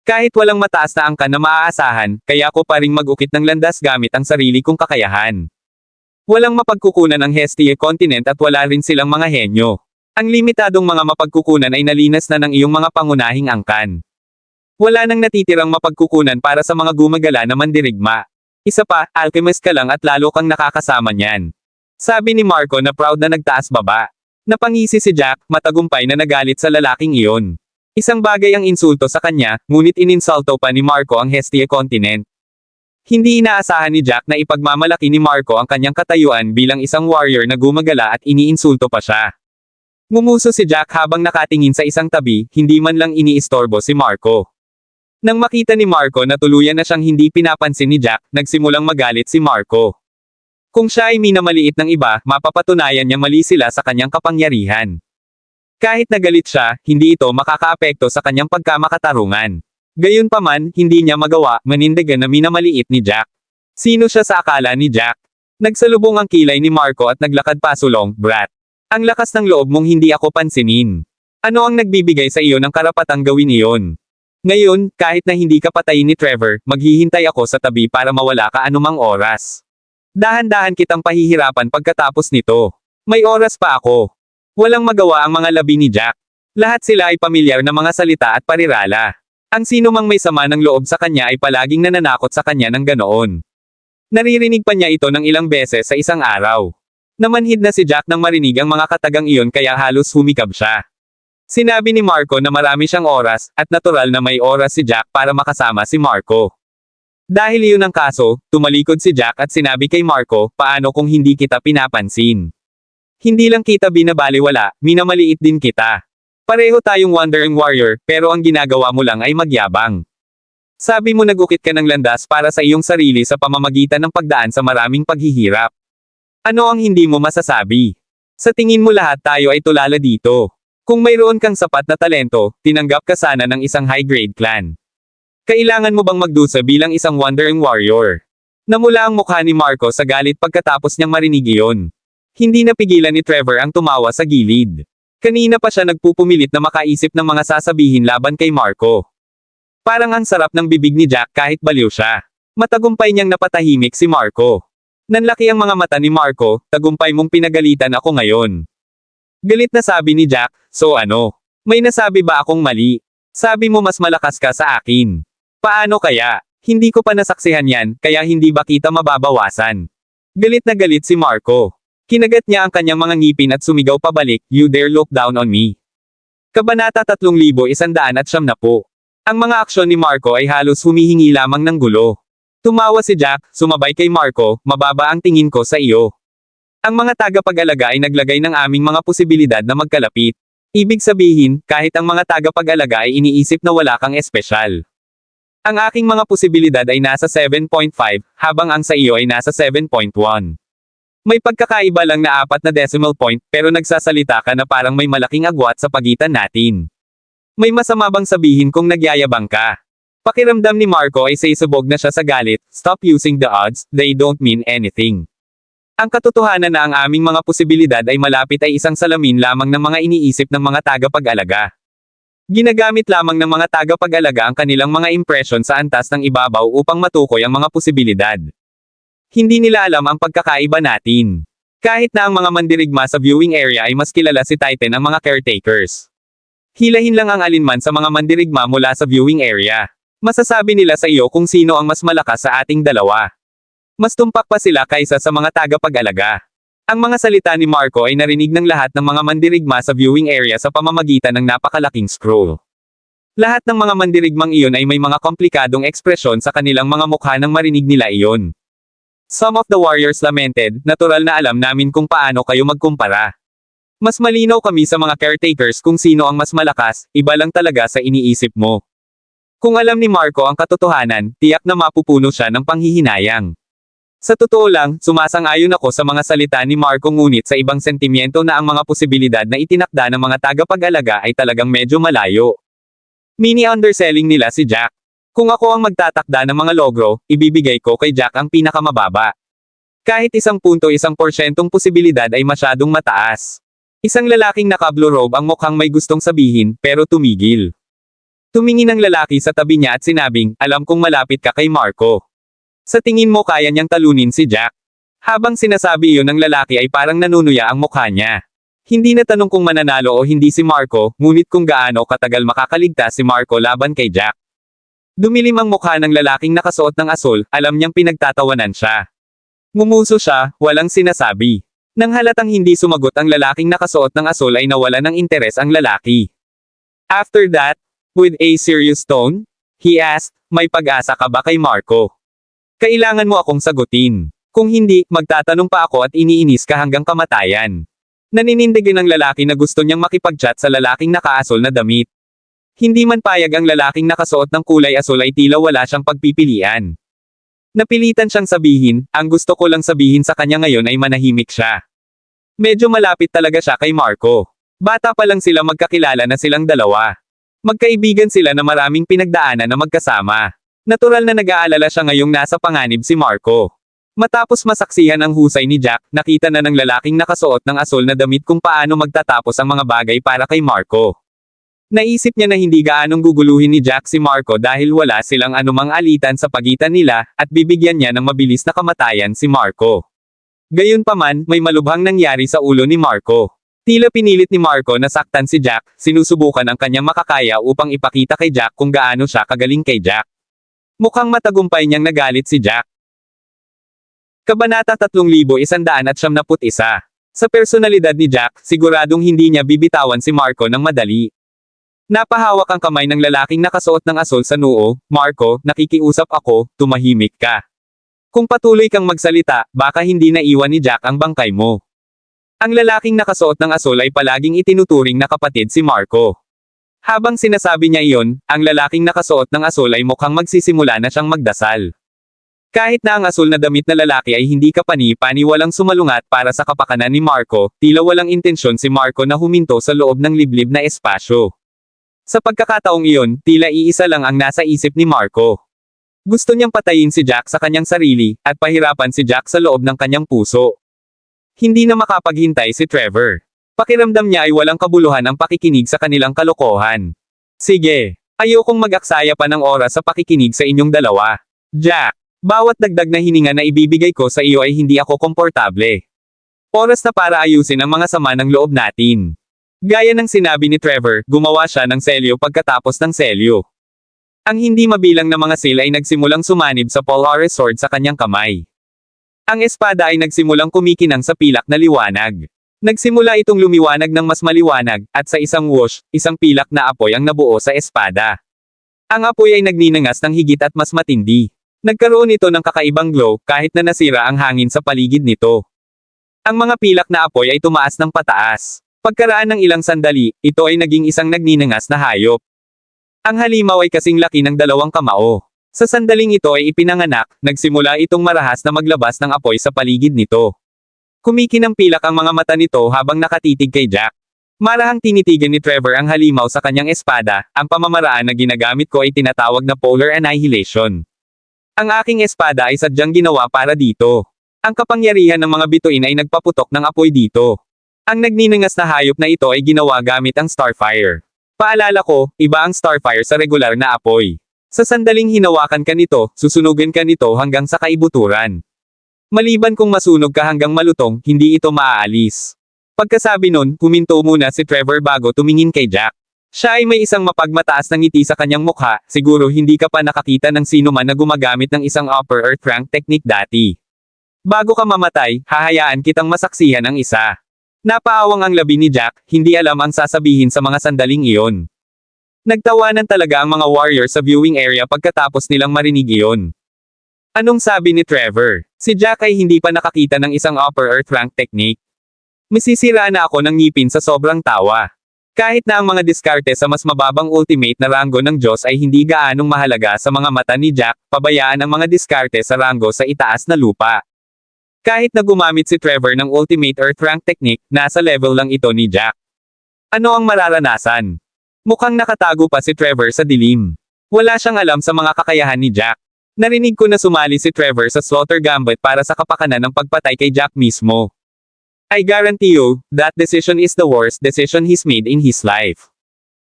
Kahit walang mataas na angka na maaasahan, kaya ko pa ring mag-ukit ng landas gamit ang sarili kong kakayahan. Walang mapagkukunan ang Hestia Continent at wala rin silang mga henyo. Ang limitadong mga mapagkukunan ay nalinas na ng iyong mga pangunahing angkan. Wala nang natitirang mapagkukunan para sa mga gumagala na mandirigma. Isa pa, alchemist ka lang at lalo kang nakakasama niyan. Sabi ni Marco na proud na nagtaas baba. Napangisi si Jack, matagumpay na nagalit sa lalaking iyon. Isang bagay ang insulto sa kanya, ngunit ininsulto pa ni Marco ang Hestia Continent. Hindi inaasahan ni Jack na ipagmamalaki ni Marco ang kanyang katayuan bilang isang warrior na gumagala at iniinsulto pa siya. Ngumuso si Jack habang nakatingin sa isang tabi, hindi man lang iniistorbo si Marco. Nang makita ni Marco na tuluyan na siyang hindi pinapansin ni Jack, nagsimulang magalit si Marco. Kung siya ay minamaliit ng iba, mapapatunayan niya mali sila sa kanyang kapangyarihan. Kahit nagalit siya, hindi ito makakaapekto sa kanyang pagkamakatarungan. Gayunpaman, hindi niya magawa, manindigan na minamaliit ni Jack. Sino siya sa akala ni Jack? Nagsalubong ang kilay ni Marco at naglakad pasulong, brat. Ang lakas ng loob mong hindi ako pansinin. Ano ang nagbibigay sa iyo ng karapatang gawin iyon? Ngayon, kahit na hindi ka patayin ni Trevor, maghihintay ako sa tabi para mawala ka anumang oras. Dahan-dahan kitang pahihirapan pagkatapos nito. May oras pa ako. Walang magawa ang mga labi ni Jack. Lahat sila ay pamilyar na mga salita at parirala. Ang sino mang may sama ng loob sa kanya ay palaging nananakot sa kanya ng ganoon. Naririnig pa niya ito ng ilang beses sa isang araw. Namanhid na si Jack nang marinig ang mga katagang iyon kaya halos humikab siya. Sinabi ni Marco na marami siyang oras, at natural na may oras si Jack para makasama si Marco. Dahil iyon ang kaso, tumalikod si Jack at sinabi kay Marco, paano kung hindi kita pinapansin? Hindi lang kita binabaliwala, minamaliit din kita. Pareho tayong Wandering Warrior, pero ang ginagawa mo lang ay magyabang. Sabi mo nag-ukit ka ng landas para sa iyong sarili sa pamamagitan ng pagdaan sa maraming paghihirap. Ano ang hindi mo masasabi? Sa tingin mo lahat tayo ay tulala dito. Kung mayroon kang sapat na talento, tinanggap ka sana ng isang high-grade clan. Kailangan mo bang magdusa bilang isang Wandering Warrior? Namula ang mukha ni Marco sa galit pagkatapos niyang marinig iyon. Hindi napigilan ni Trevor ang tumawa sa gilid. Kanina pa siya nagpupumilit na makaisip ng mga sasabihin laban kay Marco. Parang ang sarap ng bibig ni Jack kahit baliw siya. Matagumpay niyang napatahimik si Marco. Nanlaki ang mga mata ni Marco, tagumpay mong pinagalitan ako ngayon. Galit na sabi ni Jack, so ano? May nasabi ba akong mali? Sabi mo mas malakas ka sa akin. Paano kaya? Hindi ko pa nasaksihan yan, kaya hindi ba kita mababawasan? Galit na galit si Marco. Kinagat niya ang kanyang mga ngipin at sumigaw pabalik, you dare look down on me. Kabanata 3190. Ang mga aksyon ni Marco ay halos humihingi lamang ng gulo. Tumawa si Jack, sumabay kay Marco, mababa ang tingin ko sa iyo. Ang mga tagapag-alaga ay naglagay ng aming mga posibilidad na magkalapit. Ibig sabihin, kahit ang mga tagapag-alaga ay iniisip na wala kang espesyal. Ang aking mga posibilidad ay nasa 7.5, habang ang sa iyo ay nasa 7.1. May pagkakaiba lang na 4 na decimal point, pero nagsasalita ka na parang may malaking agwat sa pagitan natin. May masama bang sabihin kung nagyayabang ka? Pakiramdam ni Marco ay sisubog na siya sa galit, stop using the odds, they don't mean anything. Ang katotohanan na ang aming mga posibilidad ay malapit ay isang salamin lamang ng mga iniisip ng mga tagapag-alaga. Ginagamit lamang ng mga tagapag-alaga ang kanilang mga impression sa antas ng ibabaw upang matukoy ang mga posibilidad. Hindi nila alam ang pagkakaiba natin. Kahit na ang mga mandirigma sa viewing area ay mas kilala si Titan ang mga caretakers. Hilahin lang ang alinman sa mga mandirigma mula sa viewing area. Masasabi nila sa iyo kung sino ang mas malakas sa ating dalawa. Mas tumpak pa sila kaysa sa mga tagapag-alaga. Ang mga salita ni Marco ay narinig ng lahat ng mga mandirigma sa viewing area sa pamamagitan ng napakalaking scroll. Lahat ng mga mandirigmang iyon ay may mga komplikadong ekspresyon sa kanilang mga mukha nang marinig nila iyon. Some of the warriors lamented, natural na alam namin kung paano kayo magkumpara. Mas malinaw kami sa mga caretakers kung sino ang mas malakas, iba lang talaga sa iniisip mo. Kung alam ni Marco ang katotohanan, tiyak na mapupuno siya ng panghihinayang. Sa totoo lang, sumasang-ayon ako sa mga salita ni Marco ngunit sa ibang sentimiento na ang mga posibilidad na itinakda ng mga tagapag-alaga ay talagang medyo malayo. Mini-underselling nila si Jack. Kung ako ang magtatakda ng mga logro, ibibigay ko kay Jack ang pinakamababa. Kahit 1% posibilidad ay masyadong mataas. Isang lalaking naka-blue robe ang mukhang may gustong sabihin, pero tumigil. Tumingin ang lalaki sa tabi niya at sinabing, alam kong malapit ka kay Marco. Sa tingin mo kaya niyang talunin si Jack? Habang sinasabi iyon ng lalaki ay parang nanunuya ang mukha niya. Hindi na tanong kung mananalo o hindi si Marco, ngunit kung gaano katagal makakaligtas si Marco laban kay Jack. Dumilim ang mukha ng lalaking nakasuot ng asul, alam niyang pinagtatawanan siya. Ngumuso siya, walang sinasabi. Nang halatang hindi sumagot ang lalaking nakasuot ng asul ay nawala ng interes ang lalaki. After that, with a serious tone, he asked, may pag-asa ka ba kay Marco? Kailangan mo akong sagutin. Kung hindi, magtatanong pa ako at iniinis ka hanggang kamatayan. Naninindigan ng lalaki na gusto niyang makipag-chat sa lalaking nakaasul na damit. Hindi man payag ang lalaking nakasuot ng kulay asul ay tila wala siyang pagpipilian. Napilitan siyang sabihin, ang gusto ko lang sabihin sa kanya ngayon ay manahimik siya. Medyo malapit talaga siya kay Marco. Bata pa lang sila magkakilala na silang dalawa. Magkaibigan sila na maraming pinagdaanan na magkasama. Natural na nag-aalala siya ngayong nasa panganib si Marco. Matapos masaksihan ang husay ni Jack, nakita na ng lalaking nakasuot ng asul na damit kung paano magtatapos ang mga bagay para kay Marco. Naisip niya na hindi gaanong guguluhin ni Jack si Marco dahil wala silang anumang alitan sa pagitan nila, at bibigyan niya ng mabilis na kamatayan si Marco. Gayunpaman, may malubhang nangyari sa ulo ni Marco. Tila pinilit ni Marco na saktan si Jack, sinusubukan ang kanyang makakaya upang ipakita kay Jack kung gaano siya kagaling kay Jack. Mukhang matagumpay niyang nagalit si Jack. Kabanata 3191. Sa personalidad ni Jack, siguradong hindi niya bibitawan si Marco ng madali. Napahawak ang kamay ng lalaking nakasuot ng asul sa noo, Marco, nakikiusap ako, tumahimik ka. Kung patuloy kang magsalita, baka hindi na iwan ni Jack ang bangkay mo. Ang lalaking nakasuot ng asul ay palaging itinuturing na kapatid si Marco. Habang sinasabi niya iyon, ang lalaking nakasuot ng asul ay mukhang magsisimula na siyang magdasal. Kahit na ang asul na damit na lalaki ay hindi kapani-pani walang sumalungat para sa kapakanan ni Marco, tila walang intensyon si Marco na huminto sa loob ng liblib na espasyo. Sa pagkakataong iyon, tila iisa lang ang nasa isip ni Marco. Gusto niyang patayin si Jack sa kanyang sarili, at pahirapan si Jack sa loob ng kanyang puso. Hindi na makapaghintay si Trevor. Pakiramdam niya ay walang kabuluhan ang pakikinig sa kanilang kalokohan. Sige, ayokong mag-aksaya pa ng oras sa pakikinig sa inyong dalawa. Jack, bawat dagdag na hininga na ibibigay ko sa iyo ay hindi ako komportable. Oras na para ayusin ang mga sama ng loob natin. Gaya ng sinabi ni Trevor, gumawa siya ng selyo pagkatapos ng selyo. Ang hindi mabilang na mga seal ay nagsimulang sumanib sa Polaris sword sa kanyang kamay. Ang espada ay nagsimulang kumikinang sa pilak na liwanag. Nagsimula itong lumiwanag ng mas maliwanag, at sa isang whoosh, isang pilak na apoy ang nabuo sa espada. Ang apoy ay nagninangas ng higit at mas matindi. Nagkaroon ito ng kakaibang glow, kahit na nasira ang hangin sa paligid nito. Ang mga pilak na apoy ay tumaas ng pataas. Pagkaraan ng ilang sandali, ito ay naging isang nagninangas na hayop. Ang halimaw ay kasing laki ng 2 kamao. Sa sandaling ito ay ipinanganak, nagsimula itong marahas na maglabas ng apoy sa paligid nito. Kumikinang pilak ang mga mata nito habang nakatitig kay Jack. Marahang tinitigan ni Trevor ang halimaw sa kanyang espada, ang pamamaraan na ginagamit ko ay tinatawag na Polar Annihilation. Ang aking espada ay sadyang ginawa para dito. Ang kapangyarihan ng mga bituin ay nagpaputok ng apoy dito. Ang nagninangas na hayop na ito ay ginawa gamit ang Starfire. Paalala ko, iba ang Starfire sa regular na apoy. Sa sandaling hinawakan ka nito, susunugin ka nito hanggang sa kaibuturan. Maliban kung masunog ka hanggang malutong, hindi ito maaalis. Pagkasabi nun, huminto muna si Trevor bago tumingin kay Jack. Siya ay may isang mapagmataas na ngiti sa kanyang mukha, siguro hindi ka pa nakakita ng sino man na gumagamit ng isang upper earth rank technique dati. Bago ka mamatay, hahayaan kitang masaksihan ang isa. Napaawang ang labi ni Jack, hindi alam ang sasabihin sa mga sandaling iyon. Nagtawanan talaga ang mga warrior sa viewing area pagkatapos nilang marinig iyon. Anong sabi ni Trevor? Si Jack ay hindi pa nakakita ng isang upper earth rank technique. Masisira na ako ng ngipin sa sobrang tawa. Kahit na ang mga diskarte sa mas mababang ultimate na ranggo ng Diyos ay hindi gaanong mahalaga sa mga mata ni Jack, pabayaan ang mga diskarte sa ranggo sa itaas na lupa. Kahit na gumamit si Trevor ng ultimate earth rank technique, nasa level lang ito ni Jack. Ano ang mararanasan? Mukhang nakatago pa si Trevor sa dilim. Wala siyang alam sa mga kakayahan ni Jack. Narinig ko na sumali si Trevor sa Slaughter Gambit para sa kapakanan ng pagpatay kay Jack mismo. I guarantee you, that decision is the worst decision he's made in his life.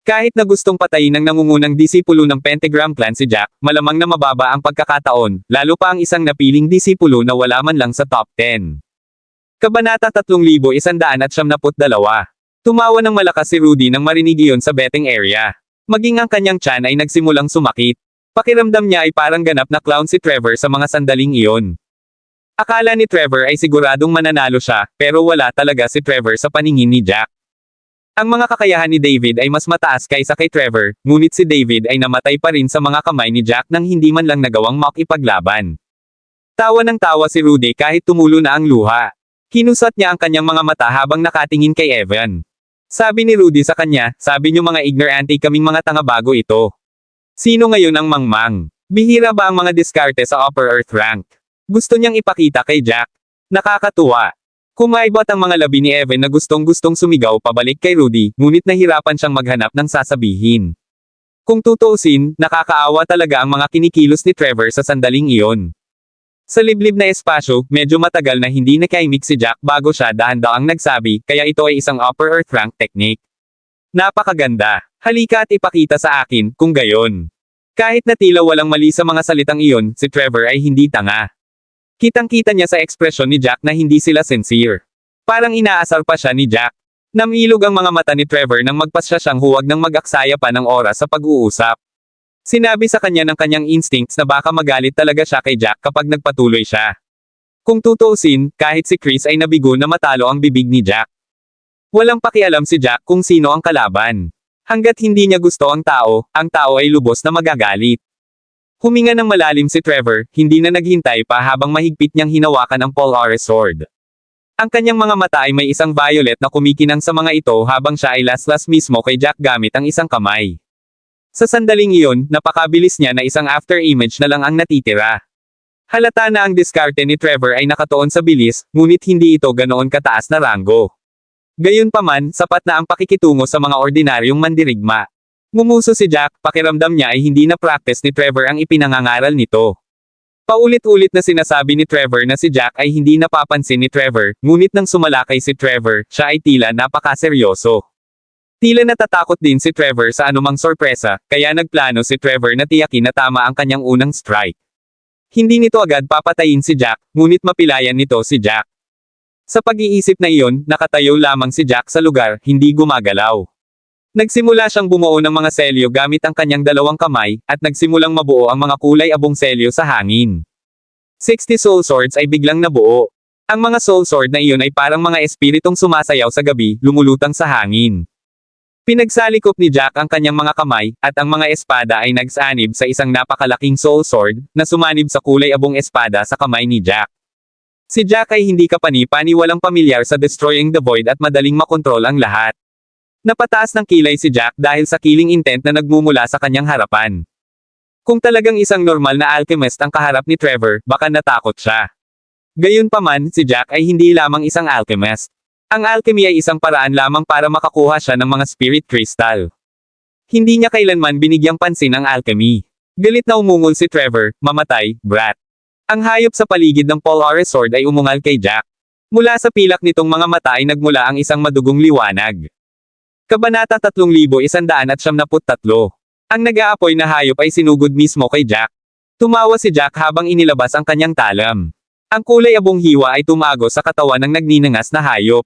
Kahit na gustong patayin ng nangungunang disipulo ng Pentagram Clan si Jack, malamang na mababa ang pagkakataon, lalo pa ang isang napiling disipulo na wala man lang sa top 10. Kabanata 3172. Tumawa ng malakas si Rudy nang marinig iyon sa betting area. Maging ang kanyang tiyan ay nagsimulang sumakit. Pakiramdam niya ay parang ganap na clown si Trevor sa mga sandaling iyon. Akala ni Trevor ay siguradong mananalo siya, pero wala talaga si Trevor sa paningin ni Jack. Ang mga kakayahan ni David ay mas mataas kaysa kay Trevor, ngunit si David ay namatay pa rin sa mga kamay ni Jack nang hindi man lang nagawang makipaglaban. Tawa ng tawa si Rudy kahit tumulo na ang luha. Kinusat niya ang kanyang mga mata habang nakatingin kay Evan. Sabi ni Rudy sa kanya, sabi niyo mga ignorante kaming mga tanga bago ito. Sino ngayon ang mangmang? Bihira ba ang mga diskarte sa upper earth rank? Gusto niyang ipakita kay Jack. Nakakatuwa. Kumaibot ang mga labi ni Evan na gustong-gustong sumigaw pabalik kay Rudy, ngunit nahirapan siyang maghanap ng sasabihin. Kung tutuusin, nakakaawa talaga ang mga kinikilos ni Trevor sa sandaling iyon. Sa liblib na espasyo, medyo matagal na hindi nakaimik si Jack bago siya dahan-daang nagsabi, kaya ito ay isang upper earth rank technique. Napakaganda. Halika at ipakita sa akin, kung gayon. Kahit na tila walang mali sa mga salitang iyon, si Trevor ay hindi tanga. Kitang-kita niya sa ekspresyon ni Jack na hindi sila sincere. Parang inaasar pa siya ni Jack. Namilog ang mga mata ni Trevor nang magpasya siyang huwag nang mag-aksaya pa ng oras sa pag-uusap. Sinabi sa kanya ng kanyang instincts na baka magalit talaga siya kay Jack kapag nagpatuloy siya. Kung tutuusin, kahit si Chris ay nabigo na matalo ang bibig ni Jack. Walang pakialam si Jack kung sino ang kalaban. Hanggat hindi niya gusto ang tao ay lubos na magagalit. Huminga ng malalim si Trevor, hindi na naghintay pa habang mahigpit niyang hinawakan ang Polaris Sword. Ang kanyang mga mata ay may isang violet na kumikinang sa mga ito habang siya ay laslas mismo kay Jack gamit ang isang kamay. Sa sandaling iyon, napakabilis niya na isang after image na lang ang natitira. Halata na ang diskarte ni Trevor ay nakatuon sa bilis, ngunit hindi ito ganoon kataas na ranggo. Gayunpaman, sapat na ang pakikitungo sa mga ordinaryong mandirigma. Ngumuso si Jack, pakiramdam niya ay hindi na practice ni Trevor ang ipinangangaral nito. Paulit-ulit na sinasabi ni Trevor na si Jack ay hindi napapansin ni Trevor, ngunit nang sumalakay si Trevor, siya ay tila napakaseryoso. Tila natatakot din si Trevor sa anumang sorpresa, kaya nagplano si Trevor na tiyakin na tama ang kanyang unang strike. Hindi nito agad papatayin si Jack, ngunit mapilayan nito si Jack. Sa pag-iisip na iyon, nakatayo lamang si Jack sa lugar, hindi gumagalaw. Nagsimula siyang bumuo ng mga selyo gamit ang kanyang dalawang kamay, at nagsimulang mabuo ang mga kulay abong selyo sa hangin. 60 soul swords ay biglang nabuo. Ang mga soul sword na iyon ay parang mga espiritong sumasayaw sa gabi, lumulutang sa hangin. Pinagsalikop ni Jack ang kanyang mga kamay, at ang mga espada ay nagsanib sa isang napakalaking soul sword, na sumanib sa kulay abong espada sa kamay ni Jack. Si Jack ay hindi kapani-paniwalang pamilyar sa destroying the void at madaling makontrol ang lahat. Napataas ng kilay si Jack dahil sa killing intent na nagmumula sa kanyang harapan. Kung talagang isang normal na alchemist ang kaharap ni Trevor, baka natakot siya. Gayunpaman, si Jack ay hindi lamang isang alchemist. Ang alchemy ay isang paraan lamang para makakuha siya ng mga spirit crystal. Hindi niya kailanman binigyang pansin ang alchemy. Galit na umungol si Trevor, mamatay, brat. Ang hayop sa paligid ng Polaris Sword ay umungal kay Jack. Mula sa pilak nitong mga mata ay nagmula ang isang madugong liwanag. Kabanata 3173. Ang nag-aapoy na hayop ay sinugod mismo kay Jack. Tumawa si Jack habang inilabas ang kanyang talam. Ang kulay abong hiwa ay tumago sa katawan ng nagninangas na hayop.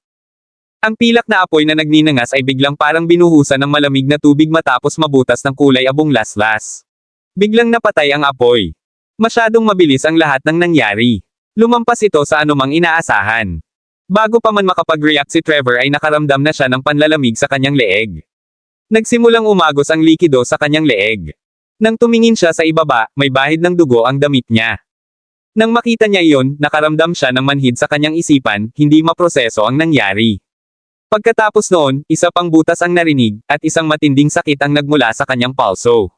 Ang pilak na apoy na nagninangas ay biglang parang binuhusan ng malamig na tubig matapos mabutas ng kulay abong laslas. Biglang napatay ang apoy. Masyadong mabilis ang lahat ng nangyari. Lumampas ito sa anumang inaasahan. Bago pa man makapag-react si Trevor ay nakaramdam na siya ng panlalamig sa kanyang leeg. Nagsimulang umagos ang likido sa kanyang leeg. Nang tumingin siya sa ibaba, may bahid ng dugo ang damit niya. Nang makita niya iyon, nakaramdam siya ng manhid sa kanyang isipan, hindi maproseso ang nangyari. Pagkatapos noon, isa pang butas ang narinig, at isang matinding sakit ang nagmula sa kanyang palso.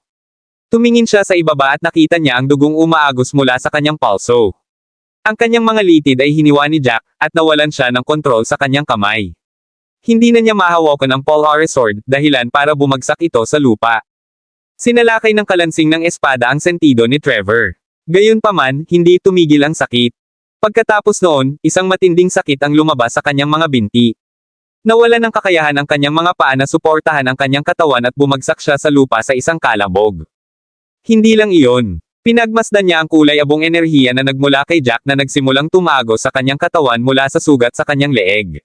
Tumingin siya sa ibaba at nakita niya ang dugong umaagos mula sa kanyang palso. Ang kanyang mga litid ay hiniwa ni Jack, at nawalan siya ng kontrol sa kanyang kamay. Hindi na niya mahawakan ang Polaris Sword, dahilan para bumagsak ito sa lupa. Sinalakay ng kalansing ng espada ang sentido ni Trevor. Gayunpaman, hindi tumigil ang sakit. Pagkatapos noon, isang matinding sakit ang lumabas sa kanyang mga binti. Nawalan ng kakayahan ang kanyang mga paa na suportahan ang kanyang katawan at bumagsak siya sa lupa sa isang kalabog. Hindi lang iyon. Pinagmasdan niya ang kulay abong enerhiya na nagmula kay Jack na nagsimulang tumago sa kanyang katawan mula sa sugat sa kanyang leeg.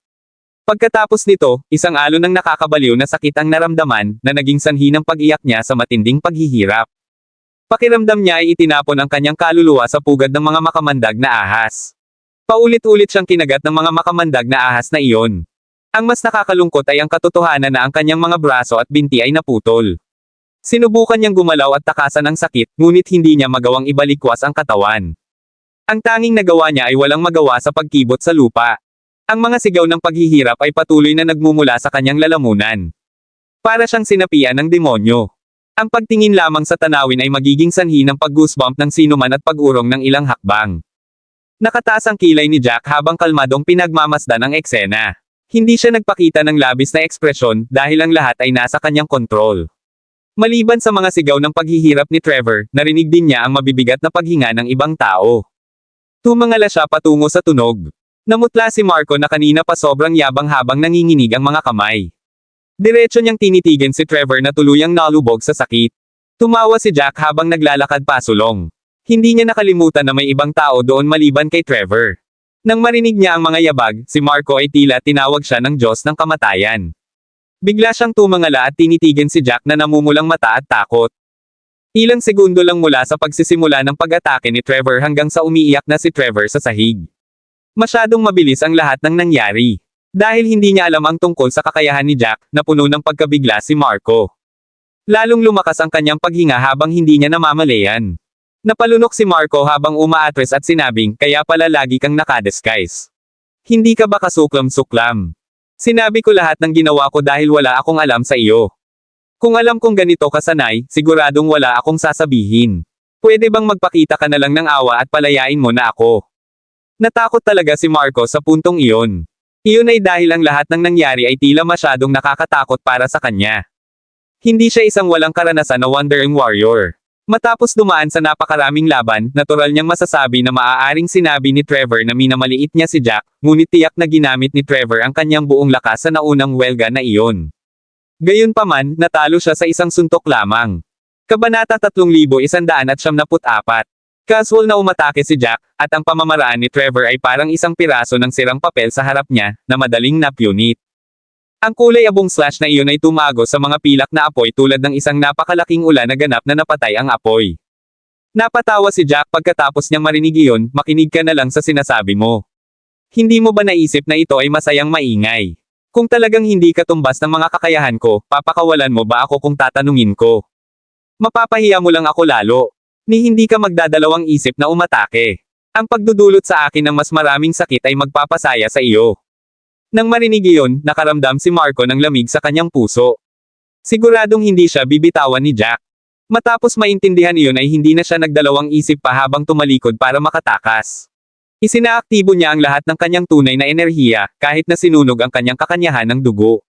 Pagkatapos nito, isang alon ng nakakabaliw na sakit ang naramdaman, na naging sanhi ng pag-iyak niya sa matinding paghihirap. Pakiramdam niya ay itinapon ang kanyang kaluluwa sa pugad ng mga makamandag na ahas. Paulit-ulit siyang kinagat ng mga makamandag na ahas na iyon. Ang mas nakakalungkot ay ang katotohanan na ang kanyang mga braso at binti ay naputol. Sinubukan niyang gumalaw at takasan ang sakit, ngunit hindi niya magawang ibalikwas ang katawan. Ang tanging nagawa niya ay walang magawa sa pagkibot sa lupa. Ang mga sigaw ng paghihirap ay patuloy na nagmumula sa kanyang lalamunan. Para siyang sinapian ng demonyo. Ang pagtingin lamang sa tanawin ay magiging sanhi ng pag-goosebump ng sinuman at pag-urong ng ilang hakbang. Nakataas ang kilay ni Jack habang kalmadong pinagmamasdan ang eksena. Hindi siya nagpakita ng labis na ekspresyon, dahil ang lahat ay nasa kanyang kontrol. Maliban sa mga sigaw ng paghihirap ni Trevor, narinig din niya ang mabibigat na paghinga ng ibang tao. Tumangala siya patungo sa tunog. Namutla si Marco na kanina pa sobrang yabang habang nanginginig ang mga kamay. Diretso niyang tinitigan si Trevor na tuluyang nalubog sa sakit. Tumawa si Jack habang naglalakad pasulong. Hindi niya nakalimutan na may ibang tao doon maliban kay Trevor. Nang marinig niya ang mga yabag, si Marco ay tila tinawag siya ng Diyos ng kamatayan. Bigla siyang tumangala at tinitigan si Jack na namumulang mata at takot. Ilang segundo lang mula sa pagsisimula ng pag-atake ni Trevor hanggang sa umiiyak na si Trevor sa sahig. Masyadong mabilis ang lahat ng nangyari. Dahil hindi niya alam ang tungkol sa kakayahan ni Jack, na puno ng pagkabigla si Marco. Lalong lumakas ang kanyang paghinga habang hindi niya namamalayan. Napalunok si Marco habang umaatres at sinabing, kaya pala lagi kang nakadisguise. Hindi ka ba kasuklam-suklam? Sinabi ko lahat ng ginawa ko dahil wala akong alam sa iyo. Kung alam kong ganito ka sanay, siguradong wala akong sasabihin. Pwede bang magpakita ka na lang ng awa at palayain mo na ako? Natakot talaga si Marco sa puntong iyon. Iyon ay dahil ang lahat ng nangyari ay tila masyadong nakakatakot para sa kanya. Hindi siya isang walang karanasan na wandering warrior. Matapos dumaan sa napakaraming laban, natural niyang masasabi na maaaring sinabi ni Trevor na minamaliit niya si Jack, ngunit tiyak na ginamit ni Trevor ang kanyang buong lakas sa naunang welga na iyon. Gayunpaman, natalo siya sa isang suntok lamang. Kabanata 3174. Casual na umatake si Jack, at ang pamamaraan ni Trevor ay parang isang piraso ng sirang papel sa harap niya, na madaling napunit. Ang kulay abong slash na iyon ay tumago sa mga pilak na apoy tulad ng isang napakalaking ulan na ganap na napatay ang apoy. Napatawa si Jack pagkatapos niyang marinig iyon, makinig ka na lang sa sinasabi mo. Hindi mo ba naisip na ito ay masayang maingay? Kung talagang hindi ka tumbas ng mga kakayahan ko, papakawalan mo ba ako kung tatanungin ko? Mapapahiya mo lang ako lalo. Ni hindi ka magdadalawang isip na umatake. Ang pagdudulot sa akin ng mas maraming sakit ay magpapasaya sa iyo. Nang marinig iyon, nakaramdam si Marco ng lamig sa kanyang puso. Siguradong hindi siya bibitawan ni Jack. Matapos maintindihan iyon ay hindi na siya nagdalawang isip pa habang tumalikod para makatakas. Isinaaktibo niya ang lahat ng kanyang tunay na enerhiya, kahit na sinunog ang kanyang kakanyahan ng dugo.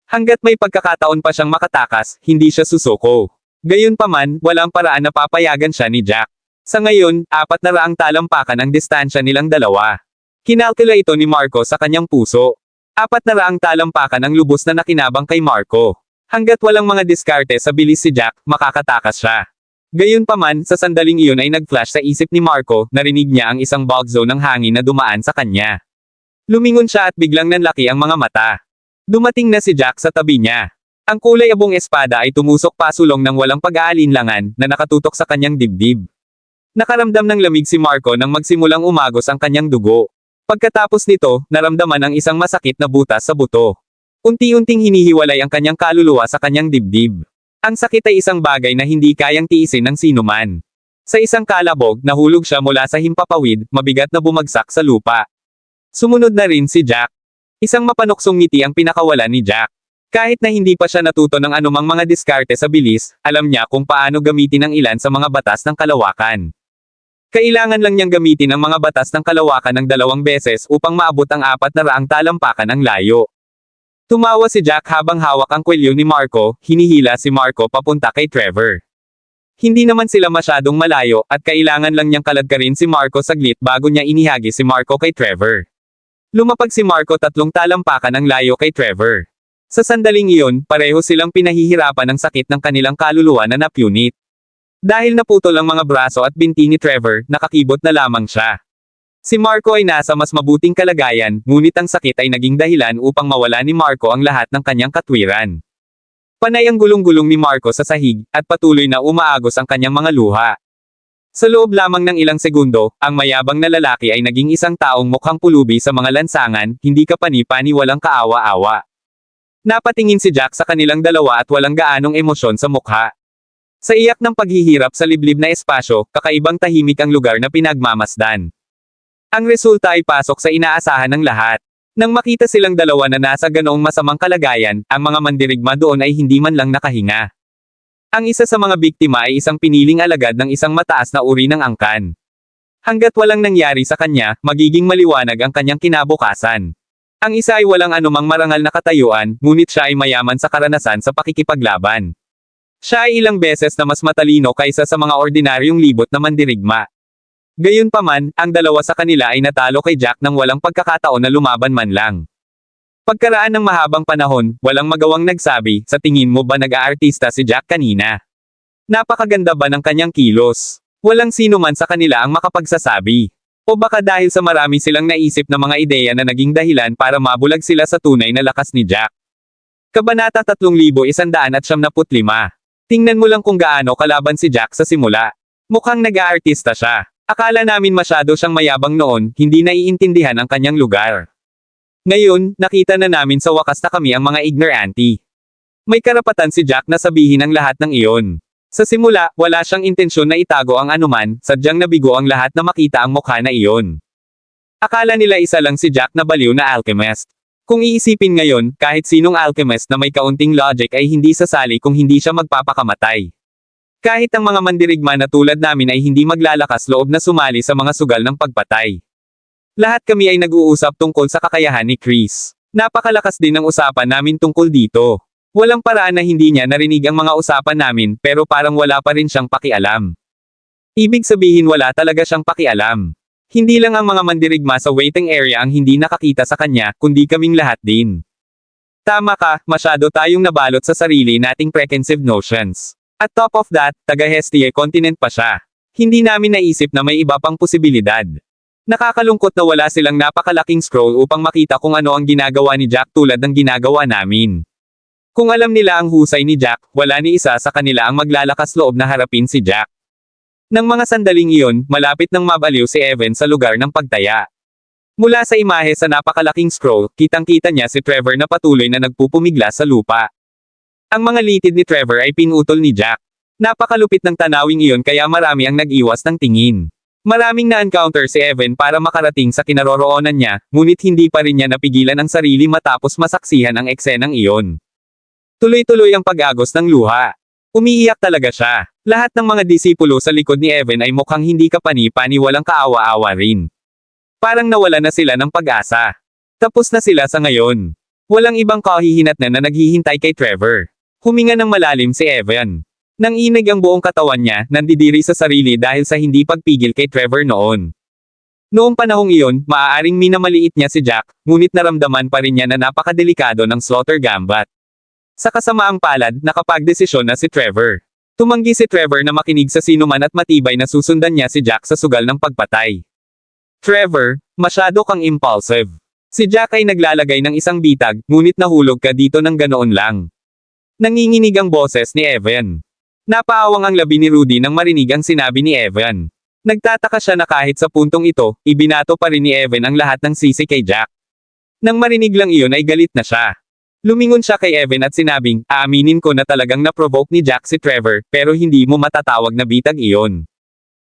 Hanggat may pagkakataon pa siyang makatakas, hindi siya susuko. Gayunpaman, walang paraan na papayagan siya ni Jack. Sa ngayon, 400 talampakan ang distansya nilang dalawa. Kinalkula ito ni Marco sa kanyang puso. 400 talampakan ang lubos na nakinabang kay Marco. Hanggat walang mga diskarte sa bilis si Jack, makakatakas siya. Gayunpaman, sa sandaling iyon ay nag-flash sa isip ni Marco, narinig niya ang isang bagzo ng hangin na dumaan sa kanya. Lumingon siya at biglang nanlaki ang mga mata. Dumating na si Jack sa tabi niya. Ang kulay abong espada ay tumusok pasulong ng walang pag-aalinlangan, na nakatutok sa kanyang dibdib. Nakaramdam ng lamig si Marco nang magsimulang umagos ang kanyang dugo. Pagkatapos nito, naramdaman ang isang masakit na butas sa buto. Unti-unting hinihiwalay ang kanyang kaluluwa sa kanyang dibdib. Ang sakit ay isang bagay na hindi kayang tiisin ng sinuman. Sa isang kalabog, nahulog siya mula sa himpapawid, mabigat na bumagsak sa lupa. Sumunod na rin si Jack. Isang mapanuksong ngiti ang pinakawalan ni Jack. Kahit na hindi pa siya natuto ng anumang mga diskarte sa bilis, alam niya kung paano gamitin ang ilan sa mga batas ng kalawakan. Kailangan lang niyang gamitin ang mga batas ng kalawakan ng 2 beses upang maabot ang 400 talampakan ang layo. Tumawa si Jack habang hawak ang kwelyo ni Marco, hinihila si Marco papunta kay Trevor. Hindi naman sila masyadong malayo at kailangan lang niyang kaladkarin si Marco saglit bago niya inihagi si Marco kay Trevor. Lumapag si Marco 3 talampakan ang layo kay Trevor. Sa sandaling iyon, pareho silang pinahihirapan ng sakit ng kanilang kaluluwa na napunit. Dahil naputol ang mga braso at binti ni Trevor, nakakibot na lamang siya. Si Marco ay nasa mas mabuting kalagayan, ngunit ang sakit ay naging dahilan upang mawala ni Marco ang lahat ng kanyang katwiran. Panay ang gulong-gulong ni Marco sa sahig, at patuloy na umaagos ang kanyang mga luha. Sa loob lamang ng ilang segundo, ang mayabang na lalaki ay naging isang taong mukhang pulubi sa mga lansangan, hindi kapani-pani walang kaawa-awa. Napatingin si Jack sa kanilang dalawa at walang gaanong emosyon sa mukha. Sa iyak ng paghihirap sa liblib na espasyo, kakaibang tahimik ang lugar na pinagmamasdan. Ang resulta ay pasok sa inaasahan ng lahat. Nang makita silang dalawa na nasa ganoong masamang kalagayan, ang mga mandirigma doon ay hindi man lang nakahinga. Ang isa sa mga biktima ay isang piniling alagad ng isang mataas na uri ng angkan. Hanggat walang nangyari sa kanya, magiging maliwanag ang kanyang kinabukasan. Ang isa ay walang anumang marangal na katayuan, ngunit siya ay mayaman sa karanasan sa pakikipaglaban. Siya ay ilang beses na mas matalino kaysa sa mga ordinaryong libot na mandirigma. Gayunpaman, ang dalawa sa kanila ay natalo kay Jack nang walang pagkakataon na lumaban man lang. Pagkaraan ng mahabang panahon, walang magawang nagsabi, sa tingin mo ba nag-aartista si Jack kanina? Napakaganda ba ng kanyang kilos? Walang sino man sa kanila ang makapagsasabi. O baka dahil sa marami silang naisip na mga ideya na naging dahilan para mabulag sila sa tunay na lakas ni Jack. Kabanata 3175. Tingnan mo lang kung gaano kalaban si Jack sa simula. Mukhang nag-aartista siya. Akala namin masyado siyang mayabang noon, hindi naiintindihan ang kanyang lugar. Ngayon, nakita na namin sa wakas na kami ang mga ignorante. May karapatan si Jack na sabihin ang lahat ng iyon. Sa simula, wala siyang intensyon na itago ang anuman, sadyang nabigo ang lahat na makita ang mukha na iyon. Akala nila isa lang si Jack na baliw na alchemist. Kung iisipin ngayon, kahit sinong alchemist na may kaunting logic ay hindi sasali kung hindi siya magpapakamatay. Kahit ang mga mandirigma na tulad namin ay hindi maglalakas loob na sumali sa mga sugal ng pagpatay. Lahat kami ay nag-uusap tungkol sa kakayahan ni Chris. Napakalakas din ang usapan namin tungkol dito. Walang paraan na hindi niya narinig ang mga usapan namin pero parang wala pa rin siyang pakialam. Ibig sabihin wala talaga siyang pakialam. Hindi lang ang mga mandirigma sa waiting area ang hindi nakakita sa kanya, kundi kaming lahat din. Tama ka, masyado tayong nabalot sa sarili nating preconceived notions. At top of that, taga-Hestia continent pa siya. Hindi namin naisip na may iba pang posibilidad. Nakakalungkot na wala silang napakalaking scroll upang makita kung ano ang ginagawa ni Jack tulad ng ginagawa namin. Kung alam nila ang husay ni Jack, wala ni isa sa kanila ang maglalakas loob na harapin si Jack. Nang mga sandaling iyon, malapit nang mabaliw si Evan sa lugar ng pagtaya. Mula sa imahe sa napakalaking scroll, kitang-kita niya si Trevor na patuloy na nagpupumigla sa lupa. Ang mga litid ni Trevor ay pinutol ni Jack. Napakalupit ng tanawing iyon kaya marami ang nag-iwas ng tingin. Maraming na-encounter si Evan para makarating sa kinaroroonan niya, ngunit hindi pa rin niya napigilan ang sarili matapos masaksihan ang eksenang iyon. Tuloy-tuloy ang pag-agos ng luha. Umiiyak talaga siya. Lahat ng mga disipulo sa likod ni Evan ay mukhang hindi kapani-pani walang kaawa-awa rin. Parang nawala na sila ng pag-asa. Tapos na sila sa ngayon. Walang ibang kahihinatnan na naghihintay kay Trevor. Huminga ng malalim si Evan. Nanginig ang buong katawan niya, nandidiri sa sarili dahil sa hindi pagpigil kay Trevor noon. Noong panahong iyon, maaaring minamaliit niya si Jack, ngunit naramdaman pa rin niya na napakadelikado ng slaughter gambit. Sa kasamaang palad, nakapagdesisyon na si Trevor. Tumanggi si Trevor na makinig sa sinuman at matibay na susundan niya si Jack sa sugal ng pagpatay. Trevor, masyado kang impulsive. Si Jack ay naglalagay ng isang bitag, ngunit nahulog ka dito ng ganoon lang. Nanginginig ang boses ni Evan. Napaawang ang labi ni Rudy nang marinig ang sinabi ni Evan. Nagtataka siya na kahit sa puntong ito, ibinato pa rin ni Evan ang lahat ng sisi kay Jack. Nang marinig lang iyon ay galit na siya. Lumingon siya kay Evan at sinabing, aaminin ko na talagang na-provoke ni Jack si Trevor, pero hindi mo matatawag na bitag iyon.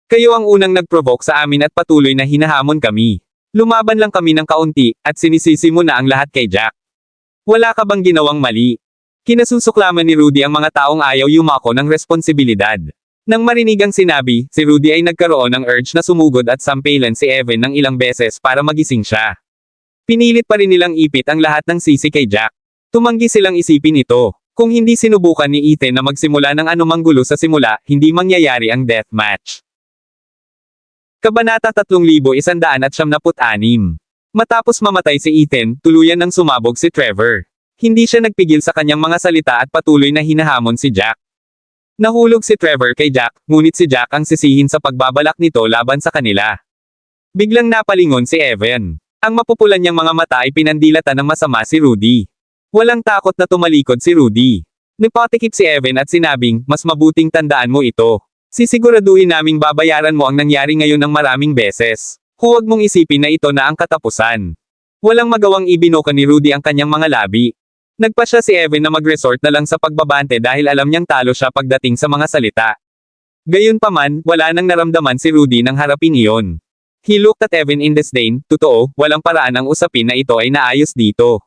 Kayo ang unang nag-provoke sa amin at patuloy na hinahamon kami. Lumaban lang kami ng kaunti, at sinisisi mo na ang lahat kay Jack. Wala ka bang ginawang mali? Kinasusuklaman ni Rudy ang mga taong ayaw yumako ng responsibilidad. Nang marinig ang sinabi, si Rudy ay nagkaroon ng urge na sumugod at sampalan si Evan ng ilang beses para magising siya. Pinilit pa rin nilang ipit ang lahat ng sisi kay Jack. Tumanggi silang isipin ito. Kung hindi sinubukan ni Ethan na magsimula ng anumang gulo sa simula, hindi mangyayari ang deathmatch. Kabanata 3196. Matapos mamatay si Ethan, tuluyan ng sumabog si Trevor. Hindi siya nagpigil sa kanyang mga salita at patuloy na hinahamon si Jack. Nahulog si Trevor kay Jack, ngunit si Jack ang sisihin sa pagbabalak nito laban sa kanila. Biglang napalingon si Evan. Ang mapupulan niyang mga mata ay pinandilatan ng masama si Rudy. Walang takot na tumalikod si Rudy. Nipatikip si Evan at sinabing, mas mabuting tandaan mo ito. Sisiguraduhin naming babayaran mo ang nangyari ngayon ng maraming beses. Huwag mong isipin na ito na ang katapusan. Walang magawang ibinoka ni Rudy ang kanyang mga labi. Nagpasya si Evan na mag-resort na lang sa pagbabante dahil alam niyang talo siya pagdating sa mga salita. Gayunpaman, wala nang naramdaman si Rudy nang harapin iyon. He looked at Evan in disdain. Totoo, walang paraan ang usapin na ito ay naayos dito.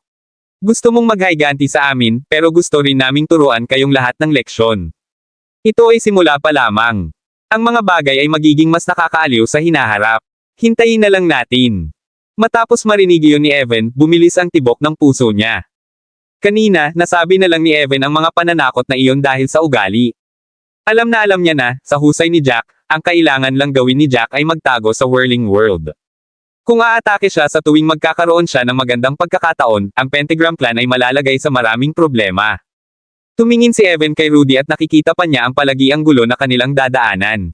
Gusto mong maghayganti sa amin, pero gusto rin naming turuan kayong lahat ng leksyon. Ito ay simula pa lamang. Ang mga bagay ay magiging mas nakakaaliw sa hinaharap. Hintayin na lang natin. Matapos marinig iyon ni Evan, bumilis ang tibok ng puso niya. Kanina, nasabi na lang ni Evan ang mga pananakot na iyon dahil sa ugali. Alam niya na, sa husay ni Jack, ang kailangan lang gawin ni Jack ay magtago sa whirling world. Kung aatake siya sa tuwing magkakaroon siya ng magandang pagkakataon, ang Pentagram Clan ay malalagay sa maraming problema. Tumingin si Evan kay Rudy at nakikita pa niya ang palagiang gulo na kanilang dadaanan.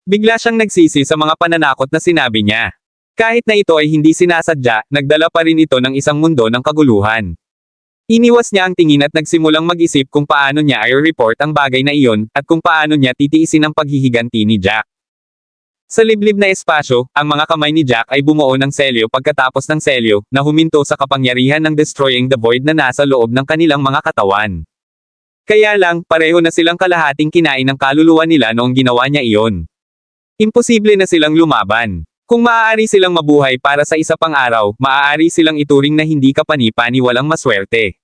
Bigla siyang nagsisi sa mga pananakot na sinabi niya. Kahit na ito ay hindi sinasadya, nagdala pa rin ito ng isang mundo ng kaguluhan. Iniwas niya ang tingin at nagsimulang mag-isip kung paano niya i-report ang bagay na iyon, at kung paano niya titiisin ang paghihiganti ni Jack. Sa liblib na espasyo, ang mga kamay ni Jack ay bumuo ng selyo pagkatapos ng selyo, na huminto sa kapangyarihan ng destroying the void na nasa loob ng kanilang mga katawan. Kaya lang, pareho na silang kalahating kinain ng kaluluwa nila noong ginawa niya iyon. Imposible na silang lumaban. Kung maaari silang mabuhay para sa isa pang araw, maaari silang ituring na hindi kapani-pani walang maswerte.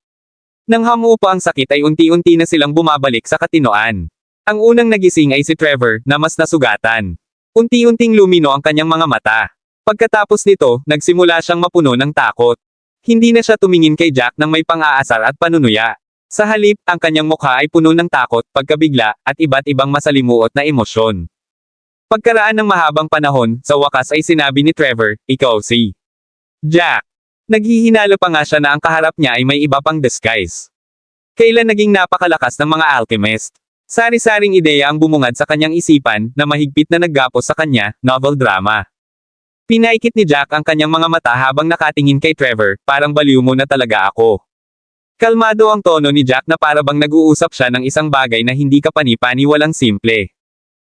Nang hamupa ang sakit ay unti-unti na silang bumabalik sa katinoan. Ang unang nagising ay si Trevor, na mas nasugatan. Unti-unting lumino ang kanyang mga mata. Pagkatapos nito, nagsimula siyang mapuno ng takot. Hindi na siya tumingin kay Jack nang may pang-aasar at panunuya. Sa halip, ang kanyang mukha ay puno ng takot, pagkabigla, at iba't ibang masalimuot na emosyon. Pagkaraan ng mahabang panahon, sa wakas ay sinabi ni Trevor, ikaw si Jack. Naghihinalo pa nga siya na ang kaharap niya ay may iba pang disguise. Kailan naging napakalakas ng mga alchemist? Sari-saring ideya ang bumungad sa kanyang isipan, na mahigpit na naggapos sa kanya, novel drama. Pinaikit ni Jack ang kanyang mga mata habang nakatingin kay Trevor, parang baliw mo na talaga ako. Kalmado ang tono ni Jack na parabang nag-uusap siya ng isang bagay na hindi kapani-pani walang simple.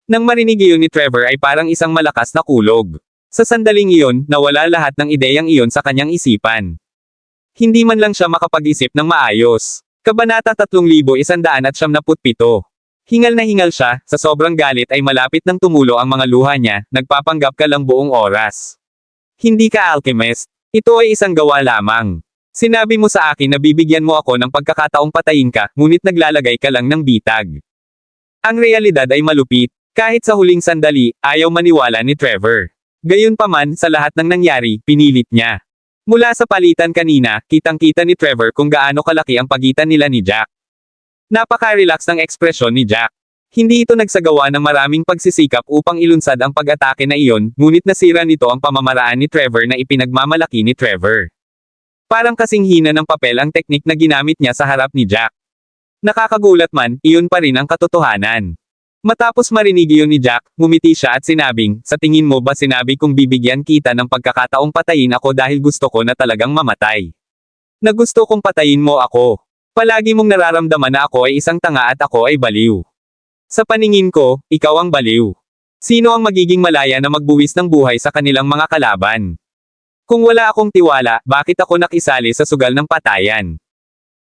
Nang marinig iyon ni Trevor ay parang isang malakas na kulog. Sa sandaling iyon, nawala lahat ng ideyang iyon sa kanyang isipan. Hindi man lang siya makapag-isip ng maayos. Kabanata 3197. Hingal na hingal siya, sa sobrang galit ay malapit nang tumulo ang mga luha niya, nagpapanggap ka lang buong oras. Hindi ka alchemist. Ito ay isang gawa lamang. Sinabi mo sa akin na bibigyan mo ako ng pagkakataong patayin ka, ngunit naglalagay ka lang ng bitag. Ang realidad ay malupit. Kahit sa huling sandali, ayaw maniwala ni Trevor. Gayunpaman, sa lahat ng nangyari, pinilit niya. Mula sa palitan kanina, kitang-kita ni Trevor kung gaano kalaki ang pagitan nila ni Jack. Napaka-relax ng ekspresyon ni Jack. Hindi ito nagsagawa ng maraming pagsisikap upang ilunsad ang pag-atake na iyon, ngunit nasira nito ang pamamaraan ni Trevor na ipinagmamalaki ni Trevor. Parang kasing hina ng papel ang teknik na ginamit niya sa harap ni Jack. Nakakagulat man, iyon pa rin ang katotohanan. Matapos marinig iyon ni Jack, ngumiti siya at sinabing, sa tingin mo ba sinabi kong bibigyan kita ng pagkakataong patayin ako dahil gusto ko na talagang mamatay? Na gusto kong patayin mo ako. Palagi mong nararamdaman na ako ay isang tanga at ako ay baliw. Sa paningin ko, ikaw ang baliw. Sino ang magiging malaya na magbuwis ng buhay sa kanilang mga kalaban? Kung wala akong tiwala, bakit ako nakisali sa sugal ng patayan?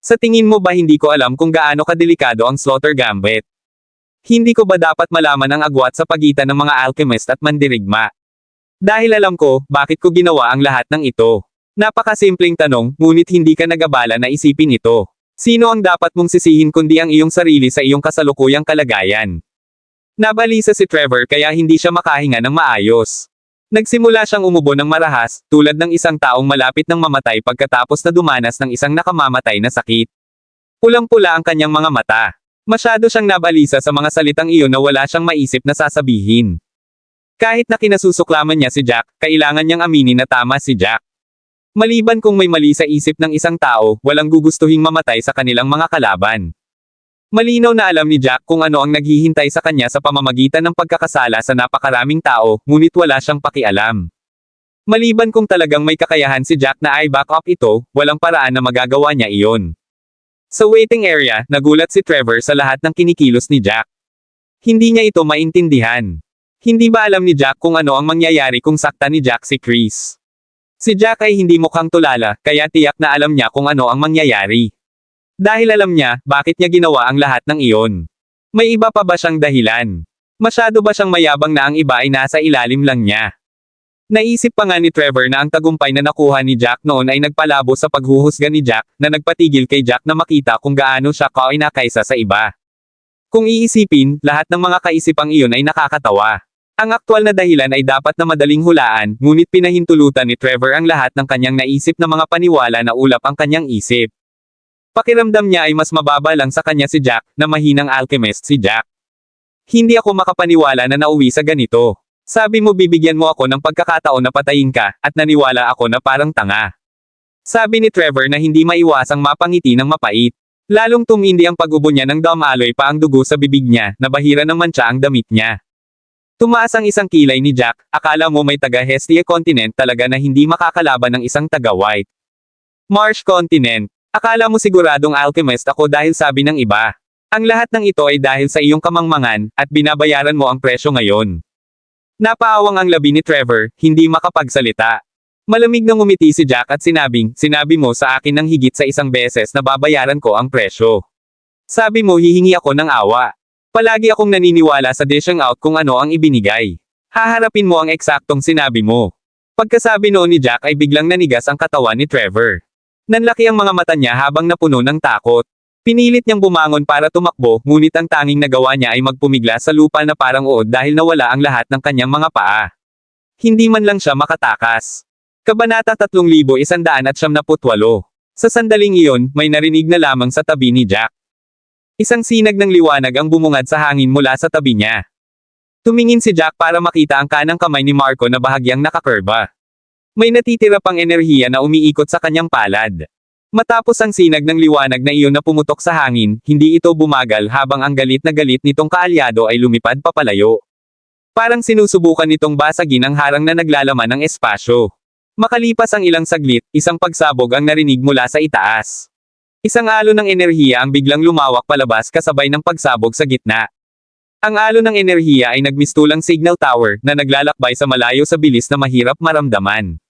Sa tingin mo ba hindi ko alam kung gaano kadelikado ang Slaughter Gambit? Hindi ko ba dapat malaman ang agwat sa pagitan ng mga alchemist at mandirigma? Dahil alam ko, bakit ko ginawa ang lahat ng ito. Napakasimpleng tanong, ngunit hindi ka nagabala na isipin ito. Sino ang dapat mong sisihin kundi ang iyong sarili sa iyong kasalukuyang kalagayan? Nabalisa si Trevor kaya hindi siya makahinga ng maayos. Nagsimula siyang umubo ng marahas, tulad ng isang taong malapit ng mamatay pagkatapos na dumanas ng isang nakamamatay na sakit. Pulang-pula ang kanyang mga mata. Masyado siyang nabalisa sa mga salitang iyon na wala siyang maisip na sasabihin. Kahit na kinasusuklaman niya si Jack, kailangan niyang aminin na tama si Jack. Maliban kung may mali sa isip ng isang tao, walang gugustuhing mamatay sa kanilang mga kalaban. Malinaw na alam ni Jack kung ano ang naghihintay sa kanya sa pamamagitan ng pagkakasala sa napakaraming tao, ngunit wala siyang pakialam. Maliban kung talagang may kakayahan si Jack na i-back up ito, walang paraan na magagawa niya iyon. Sa waiting area, nagulat si Trevor sa lahat ng kinikilos ni Jack. Hindi niya ito maintindihan. Hindi ba alam ni Jack kung ano ang mangyayari kung sakta ni Jack si Chris? Si Jack ay hindi mukhang tulala, kaya tiyak na alam niya kung ano ang mangyayari. Dahil alam niya, bakit niya ginawa ang lahat ng iyon. May iba pa ba siyang dahilan? Masyado ba siyang mayabang na ang iba ay nasa ilalim lang niya? Naisip pa nga ni Trevor na ang tagumpay na nakuha ni Jack noon ay nagpalabo sa paghuhusga ni Jack, na nagpatigil kay Jack na makita kung gaano siya kaina kaysa sa iba. Kung iisipin, lahat ng mga kaisipang iyon ay nakakatawa. Ang aktwal na dahilan ay dapat na madaling hulaan, ngunit pinahintulutan ni Trevor ang lahat ng kanyang naisip na mga paniwala na ulap ang kanyang isip. Pakiramdam niya ay mas mababa lang sa kanya si Jack, na mahinang alchemist si Jack. Hindi ako makapaniwala na nauwi sa ganito. Sabi mo bibigyan mo ako ng pagkakataon na patayin ka, at naniwala ako na parang tanga. Sabi ni Trevor na hindi maiwasang mapangiti ng mapait. Lalong tumindi ang pag-ubo niya ng damaloy pa ang dugo sa bibig niya, na bahira ng mantsa ang damit niya. Tumaas ang isang kilay ni Jack, akala mo may taga-Hestia Continent talaga na hindi makakalaban ng isang taga-White Marsh Continent. Akala mo siguradong alchemist ako dahil sabi ng iba. Ang lahat ng ito ay dahil sa iyong kamangmangan, at binabayaran mo ang presyo ngayon. Napaawang ang labi ni Trevor, hindi makapagsalita. Malamig na ngumiti si Jack at sinabi mo sa akin ng higit sa isang beses na babayaran ko ang presyo. Sabi mo hihingi ako ng awa. Palagi akong naniniwala sa dishing out kung ano ang ibinigay. Haharapin mo ang eksaktong sinabi mo. Pagkasabi noon ni Jack ay biglang nanigas ang katawan ni Trevor. Nanlaki ang mga mata niya habang napuno ng takot. Pinilit niyang bumangon para tumakbo, ngunit ang tanging nagawa niya ay magpumigla sa lupa na parang uod dahil nawala ang lahat ng kanyang mga paa. Hindi man lang siya makatakas. Kabanata 3178. Sa sandaling iyon, may narinig na lamang sa tabi ni Jack. Isang sinag ng liwanag ang bumungad sa hangin mula sa tabi niya. Tumingin si Jack para makita ang kanang kamay ni Marco na bahagyang nakakurba. May natitira pang enerhiya na umiikot sa kanyang palad. Matapos ang sinag ng liwanag na iyon na pumutok sa hangin, hindi ito bumagal habang ang galit na galit nitong kaalyado ay lumipad papalayo. Parang sinusubukan nitong basagin ang harang na naglalaman ng espasyo. Makalipas ang ilang saglit, isang pagsabog ang narinig mula sa itaas. Isang alon ng enerhiya ang biglang lumawak palabas kasabay ng pagsabog sa gitna. Ang alon ng enerhiya ay nagmistulang signal tower na naglalakbay sa malayo sa bilis na mahirap maramdaman.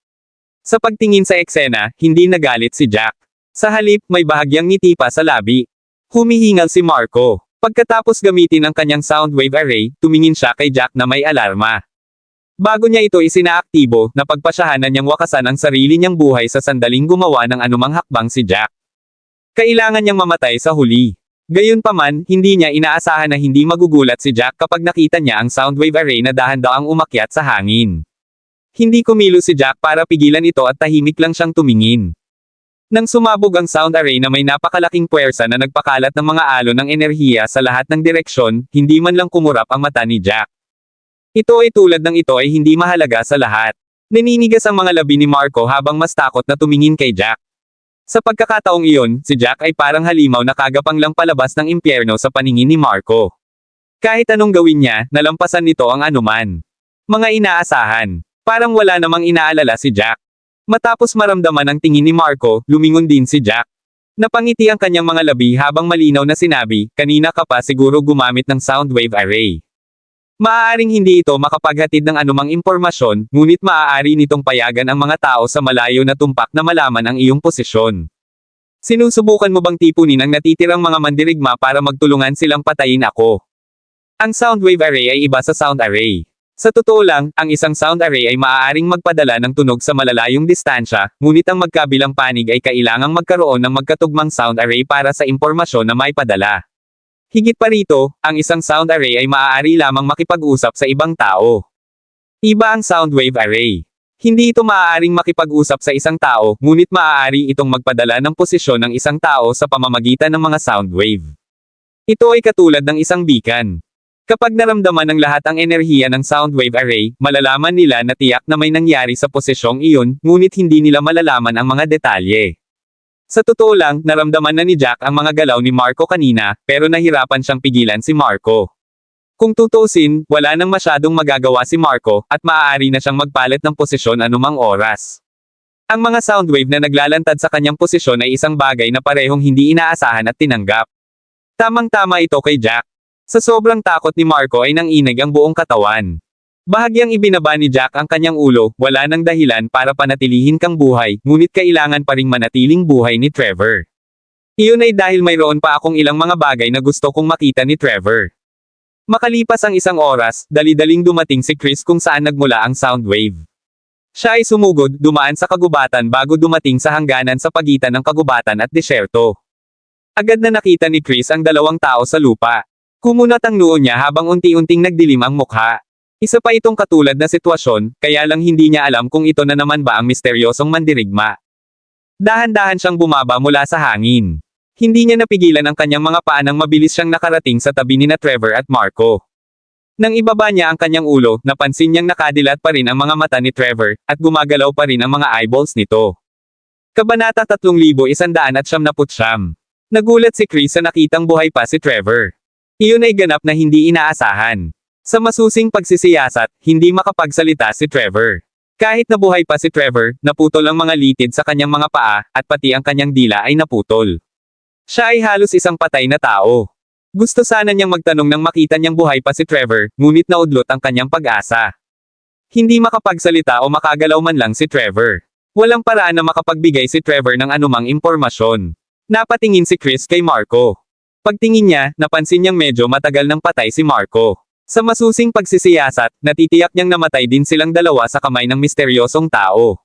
Sa pagtingin sa eksena, hindi nagalit si Jack. Sa halip, may bahagyang ngiti pa sa labi. Humihingal si Marco. Pagkatapos gamitin ang kanyang sound wave array, tumingin siya kay Jack na may alarma. Bago niya ito isinaaktibo, napagpasyahan na niyang wakasan ang sarili niyang buhay sa sandaling gumawa ng anumang hakbang si Jack. Kailangan niyang mamatay sa huli. Gayunpaman, hindi niya inaasahan na hindi magugulat si Jack kapag nakita niya ang sound wave array na dahan-daang umakyat sa hangin. Hindi kumilos si Jack para pigilan ito at tahimik lang siyang tumingin. Nang sumabog ang sound array na may napakalaking puwersa na nagpakalat ng mga alon ng enerhiya sa lahat ng direksyon, hindi man lang kumurap ang mata ni Jack. Ito ay tulad ng ito ay hindi mahalaga sa lahat. Naninigas ang mga labi ni Marco habang mas takot na tumingin kay Jack. Sa pagkakataong iyon, si Jack ay parang halimaw na kagapang lang palabas ng impyerno sa paningin ni Marco. Kahit anong gawin niya, nalampasan nito ang anuman. Mga inaasahan. Parang wala namang inaalala si Jack. Matapos maramdaman ang tingin ni Marco, lumingon din si Jack. Napangiti ang kanyang mga labi habang malinaw na sinabi, kanina ka pa siguro gumamit ng sound wave array. Maaaring hindi ito makapaghatid ng anumang impormasyon, ngunit maaari nitong payagan ang mga tao sa malayo na tumpak na malaman ang iyong posisyon. Sinusubukan mo bang tipunin ang natitirang mga mandirigma para magtulungan silang patayin ako? Ang sound wave array ay iba sa sound array. Sa totoo lang, ang isang sound array ay maaaring magpadala ng tunog sa malalayong distansya, ngunit ang magkabilang panig ay kailangang magkaroon ng magkatugmang sound array para sa impormasyon na may padala. Higit pa rito, ang isang sound array ay maaari lamang makipag-usap sa ibang tao. Iba ang sound wave array. Hindi ito maaaring makipag-usap sa isang tao, ngunit maaari itong magpadala ng posisyon ng isang tao sa pamamagitan ng mga sound wave. Ito ay katulad ng isang beacon. Kapag naramdaman ng lahat ang enerhiya ng sound wave array, malalaman nila na tiyak na may nangyari sa posisyong iyon, ngunit hindi nila malalaman ang mga detalye. Sa totoo lang, naramdaman na ni Jack ang mga galaw ni Marco kanina, pero nahirapan siyang pigilan si Marco. Kung tutuusin, wala nang masyadong magagawa si Marco, at maaari na siyang magpalit ng posisyon anumang oras. Ang mga sound wave na naglalantad sa kanyang posisyon ay isang bagay na parehong hindi inaasahan at tinanggap. Tamang-tama ito kay Jack. Sa sobrang takot ni Marco ay nanginig ang buong katawan. Bahagyang ibinaba ni Jack ang kanyang ulo, wala nang dahilan para panatilihin kang buhay, ngunit kailangan pa ring manatiling buhay ni Trevor. Iyon ay dahil mayroon pa akong ilang mga bagay na gusto kong makita ni Trevor. Makalipas ang isang oras, dali-daling dumating si Chris kung saan nagmula ang sound wave. Siya ay sumugod, dumaan sa kagubatan bago dumating sa hangganan sa pagitan ng kagubatan at desyerto. Agad na nakita ni Chris ang dalawang tao sa lupa. Kumunat ang noo niya habang unti-unting nagdilim ang mukha. Isa pa itong katulad na sitwasyon, kaya lang hindi niya alam kung ito na naman ba ang misteryosong mandirigma. Dahan-dahan siyang bumaba mula sa hangin. Hindi niya napigilan ang kanyang mga paa nang mabilis siyang nakarating sa tabi ni Trevor at Marco. Nang ibaba niya ang kanyang ulo, napansin niyang nakadilat pa rin ang mga mata ni Trevor, at gumagalaw pa rin ang mga eyeballs nito. Kabanata 3199. Nagulat si Chris sa nakitang buhay pa si Trevor. Iyon ay ganap na hindi inaasahan. Sa masusing pagsisiyasat, hindi makapagsalita si Trevor. Kahit nabuhay pa si Trevor, naputol ang mga litid sa kanyang mga paa, at pati ang kanyang dila ay naputol. Siya ay halos isang patay na tao. Gusto sana niyang magtanong nang makita niyang buhay pa si Trevor, ngunit naudlot ang kanyang pag-asa. Hindi makapagsalita o makagalaw man lang si Trevor. Walang paraan na makapagbigay si Trevor ng anumang impormasyon. Napatingin si Chris kay Marco. Pagtingin niya, napansin niyang medyo matagal nang patay si Marco. Sa masusing pagsisiyasat, natitiyak niyang namatay din silang dalawa sa kamay ng misteryosong tao.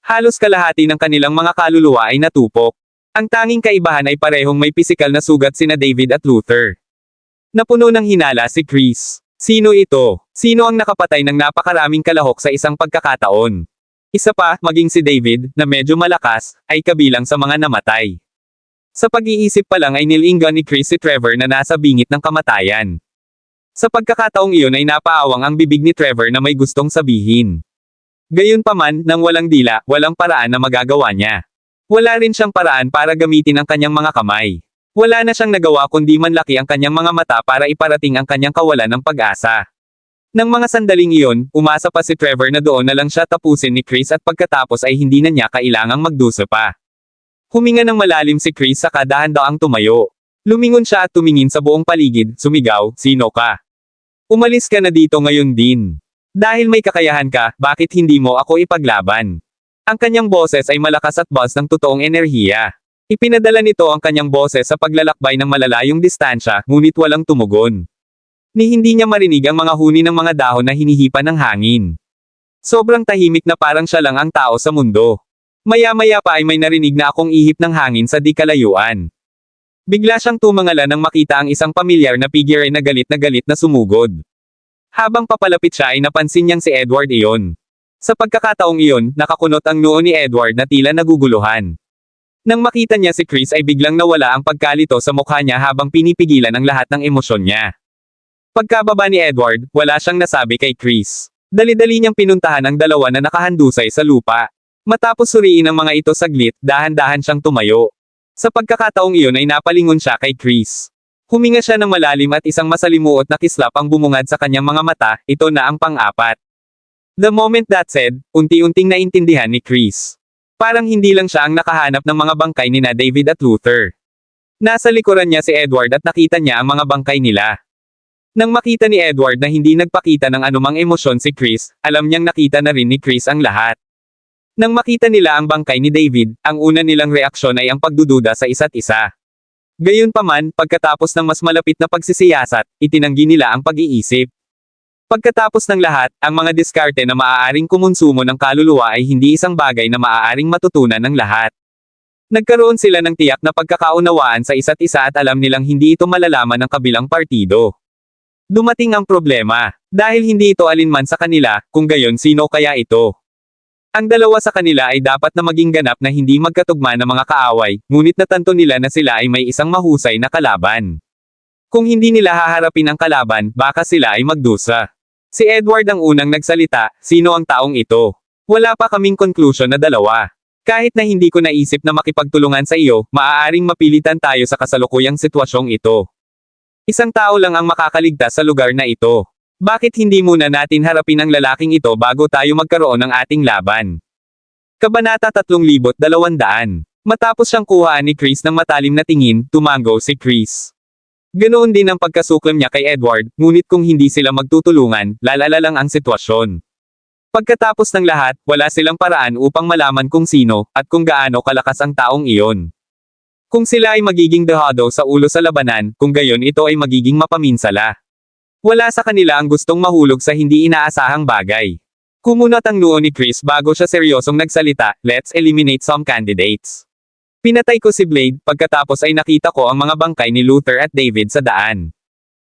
Halos kalahati ng kanilang mga kaluluwa ay natupok. Ang tanging kaibahan ay parehong may pisikal na sugat sina David at Luther. Napuno ng hinala si Chris. Sino ito? Sino ang nakapatay ng napakaraming kalahok sa isang pagkakataon? Isa pa, maging si David, na medyo malakas, ay kabilang sa mga namatay. Sa pag-iisip pa lang ay nilinggan ni Chris si Trevor na nasa bingit ng kamatayan. Sa pagkakataong iyon ay napaawang ang bibig ni Trevor na may gustong sabihin. Gayunpaman, nang walang dila, walang paraan na magagawa niya. Wala rin siyang paraan para gamitin ang kanyang mga kamay. Wala na siyang nagawa kundi manlaki ang kanyang mga mata para iparating ang kanyang kawalan ng pag-asa. Nang mga sandaling iyon, umasa pa si Trevor na doon na lang siya tapusin ni Chris at pagkatapos ay hindi na niya kailangang magdusa pa. Huminga ng malalim si Chris saka dahan-daang tumayo. Lumingon siya at tumingin sa buong paligid, sumigaw, "Sino ka? Umalis ka na dito ngayon din. Dahil may kakayahan ka, bakit hindi mo ako ipaglaban?" Ang kanyang boses ay malakas at buzz ng totoong enerhiya. Ipinadala nito ang kanyang boses sa paglalakbay ng malalayong distansya, ngunit walang tumugon. Ni hindi niya marinig ang mga huni ng mga dahon na hinihipan ng hangin. Sobrang tahimik na parang siya lang ang tao sa mundo. Maya-maya pa ay may narinig na akong ihip ng hangin sa di kalayuan. Bigla siyang tumangala nang makita ang isang pamilyar na figure na galit na sumugod. Habang papalapit siya ay napansin niyang si Edward iyon. Sa pagkakataong iyon, nakakunot ang noo ni Edward na tila naguguluhan. Nang makita niya si Chris ay biglang nawala ang pagkalito sa mukha niya habang pinipigilan ang lahat ng emosyon niya. Pagkababa ni Edward, wala siyang nasabi kay Chris. Dali-dali niyang pinuntahan ang dalawa na nakahandusay sa lupa. Matapos suriin ang mga ito saglit, dahan-dahan siyang tumayo. Sa pagkakataong iyon ay napalingon siya kay Chris. Huminga siya ng malalim at isang masalimuot na kislap ang bumungad sa kanyang mga mata, ito na ang pang-apat. The moment that said, unti-unting naintindihan ni Chris. Parang hindi lang siya ang nakahanap ng mga bangkay nina David at Luther. Nasa likuran niya si Edward at nakita niya ang mga bangkay nila. Nang makita ni Edward na hindi nagpakita ng anumang emosyon si Chris, alam niyang nakita na rin ni Chris ang lahat. Nang makita nila ang bangkay ni David, ang una nilang reaksyon ay ang pagdududa sa isa't isa. Gayunpaman, pagkatapos ng mas malapit na pagsisiyasat, itinanggi nila ang pag-iisip. Pagkatapos ng lahat, ang mga diskarte na maaaring kumonsumo ng kaluluwa ay hindi isang bagay na maaaring matutunan ng lahat. Nagkaroon sila ng tiyak na pagkakaunawaan sa isa't isa at alam nilang hindi ito malalaman ng kabilang partido. Dumating ang problema, dahil hindi ito alinman sa kanila, kung gayon sino kaya ito? Ang dalawa sa kanila ay dapat na maging ganap na hindi magkatugma na mga kaaway, ngunit natanto nila na sila ay may isang mahusay na kalaban. Kung hindi nila haharapin ang kalaban, baka sila ay magdusa. Si Edward ang unang nagsalita, sino ang taong ito? Wala pa kaming conclusion na dalawa. Kahit na hindi ko naisip na makipagtulungan sa iyo, maaaring mapilitan tayo sa kasalukuyang sitwasyong ito. Isang tao lang ang makakaligtas sa lugar na ito. Bakit hindi muna natin harapin ang lalaking ito bago tayo magkaroon ng ating laban? Kabanata 3200. Matapos siyang kuhaan ni Chris ng matalim na tingin, tumango si Chris. Ganoon din ang pagkasuklam niya kay Edward, ngunit kung hindi sila magtutulungan, lalala lang ang sitwasyon. Pagkatapos ng lahat, wala silang paraan upang malaman kung sino, at kung gaano kalakas ang taong iyon. Kung sila ay magiging dehado sa ulo sa labanan, kung gayon ito ay magiging mapaminsala. Wala sa kanila ang gustong mahulog sa hindi inaasahang bagay. Kumunot ang noo ni Chris bago siya seryosong nagsalita, let's eliminate some candidates. Pinatay ko si Blade, pagkatapos ay nakita ko ang mga bangkay ni Luther at David sa daan.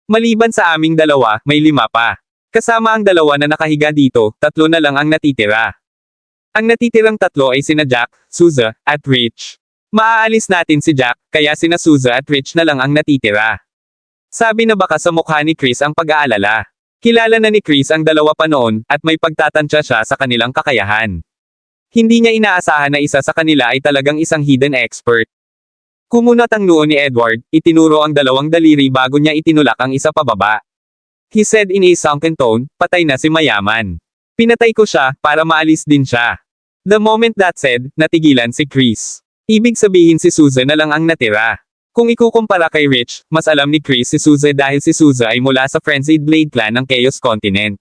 Maliban sa aming dalawa, may 5 pa. Kasama ang dalawa na nakahiga dito, 3 na lang ang natitira. Ang natitirang 3 ay sina Jack, Souza, at Rich. Maaalis natin si Jack, kaya sina Souza at Rich na lang ang natitira. Sabi na baka sa mukha ni Chris ang pag-aalala. Kilala na ni Chris ang dalawa pa noon, at may pagtatansya siya sa kanilang kakayahan. Hindi niya inaasahan na isa sa kanila ay talagang isang hidden expert. Kumunot ang noo ni Edward, itinuro ang 2 daliri bago niya itinulak ang isa pababa. He said in a sunken tone, patay na si mayaman. Pinatay ko siya, para maalis din siya. The moment that said, natigilan si Chris. Ibig sabihin si Souza na lang ang natira. Kung ikukumpara kay Rich, mas alam ni Chris si Souza dahil si Souza ay mula sa Frenzied Blade clan ng Chaos Continent.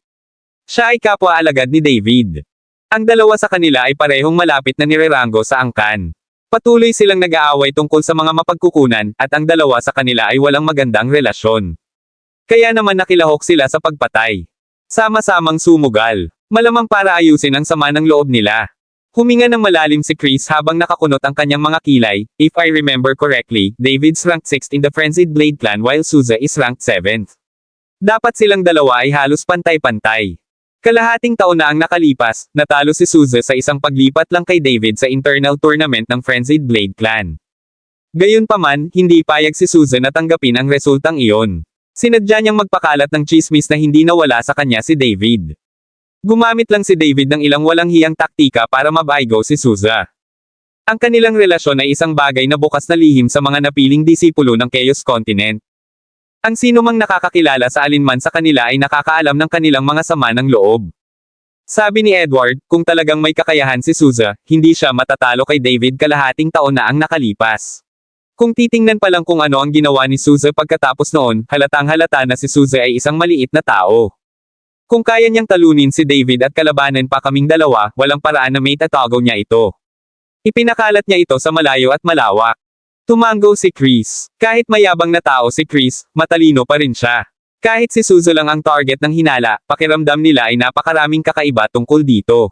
Siya ay kapwa-alagad ni David. Ang dalawa sa kanila ay parehong malapit na nirerango sa angkan. Patuloy silang nag-aaway tungkol sa mga mapagkukunan, at ang dalawa sa kanila ay walang magandang relasyon. Kaya naman nakilahok sila sa pagpatay. Sama-samang sumugal. Malamang para ayusin ang sama ng loob nila. Huminga ng malalim si Chris habang nakakunot ang kanyang mga kilay. If I remember correctly, David's ranked 6th in the Frenzied Blade clan while Souza is ranked 7th. Dapat silang dalawa ay halos pantay-pantay. Kalahating taon na ang nakalipas, natalo si Souza sa isang paglipat lang kay David sa internal tournament ng Frenzied Blade clan. Gayunpaman, hindi payag si Souza na tanggapin ang resultang iyon. Sinadya niyang magpakalat ng chismis na hindi nawala sa kanya si David. Gumamit lang si David ng ilang walang hiyang taktika para mabaigo si Souza. Ang kanilang relasyon ay isang bagay na bukas na lihim sa mga napiling disipulo ng Chaos Continent. Ang sino mang nakakakilala sa alinman sa kanila ay nakakaalam ng kanilang mga sama ng loob. Sabi ni Edward, kung talagang may kakayahan si Souza, hindi siya matatalo kay David kalahating taon na ang nakalipas. Kung titingnan pa lang kung ano ang ginawa ni Souza pagkatapos noon, halatang halata na si Souza ay isang maliit na tao. Kung kaya niyang talunin si David at kalabanan pa kaming dalawa, walang paraan na may tatago niya ito. Ipinakalat niya ito sa malayo at malawak. Tumango si Chris. Kahit mayabang na tao si Chris, matalino pa rin siya. Kahit si Souza lang ang target ng hinala, pakiramdam nila ay napakaraming kakaiba tungkol dito.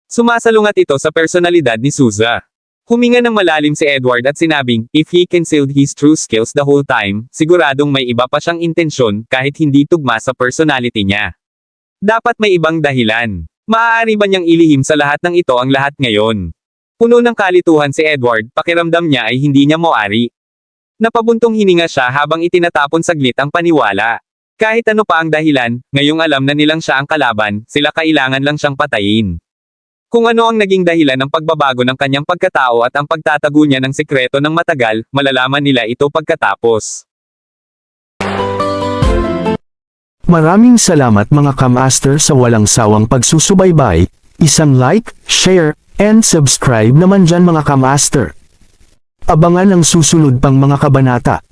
Sumasalungat ito sa personalidad ni Souza. Huminga ng malalim si Edward at sinabing, if he concealed his true skills the whole time, siguradong may iba pa siyang intensyon kahit hindi tugma sa personality niya. Dapat may ibang dahilan. Maaari ba niyang ilihim sa lahat ng ito ang lahat ngayon? Puno ng kalituhan si Edward, pakiramdam niya ay hindi niya moari. Napabuntong hininga siya habang itinatapon saglit ang paniwala. Kahit ano pa ang dahilan, ngayong alam na nilang siya ang kalaban, sila kailangan lang siyang patayin. Kung ano ang naging dahilan ng pagbabago ng kanyang pagkatao at ang pagtatago niya ng sekreto ng matagal, malalaman nila ito pagkatapos. Maraming salamat mga kamaster sa walang sawang pagsusubaybay, isang like, share, and subscribe naman dyan mga kamaster. Abangan ang susunod pang mga kabanata.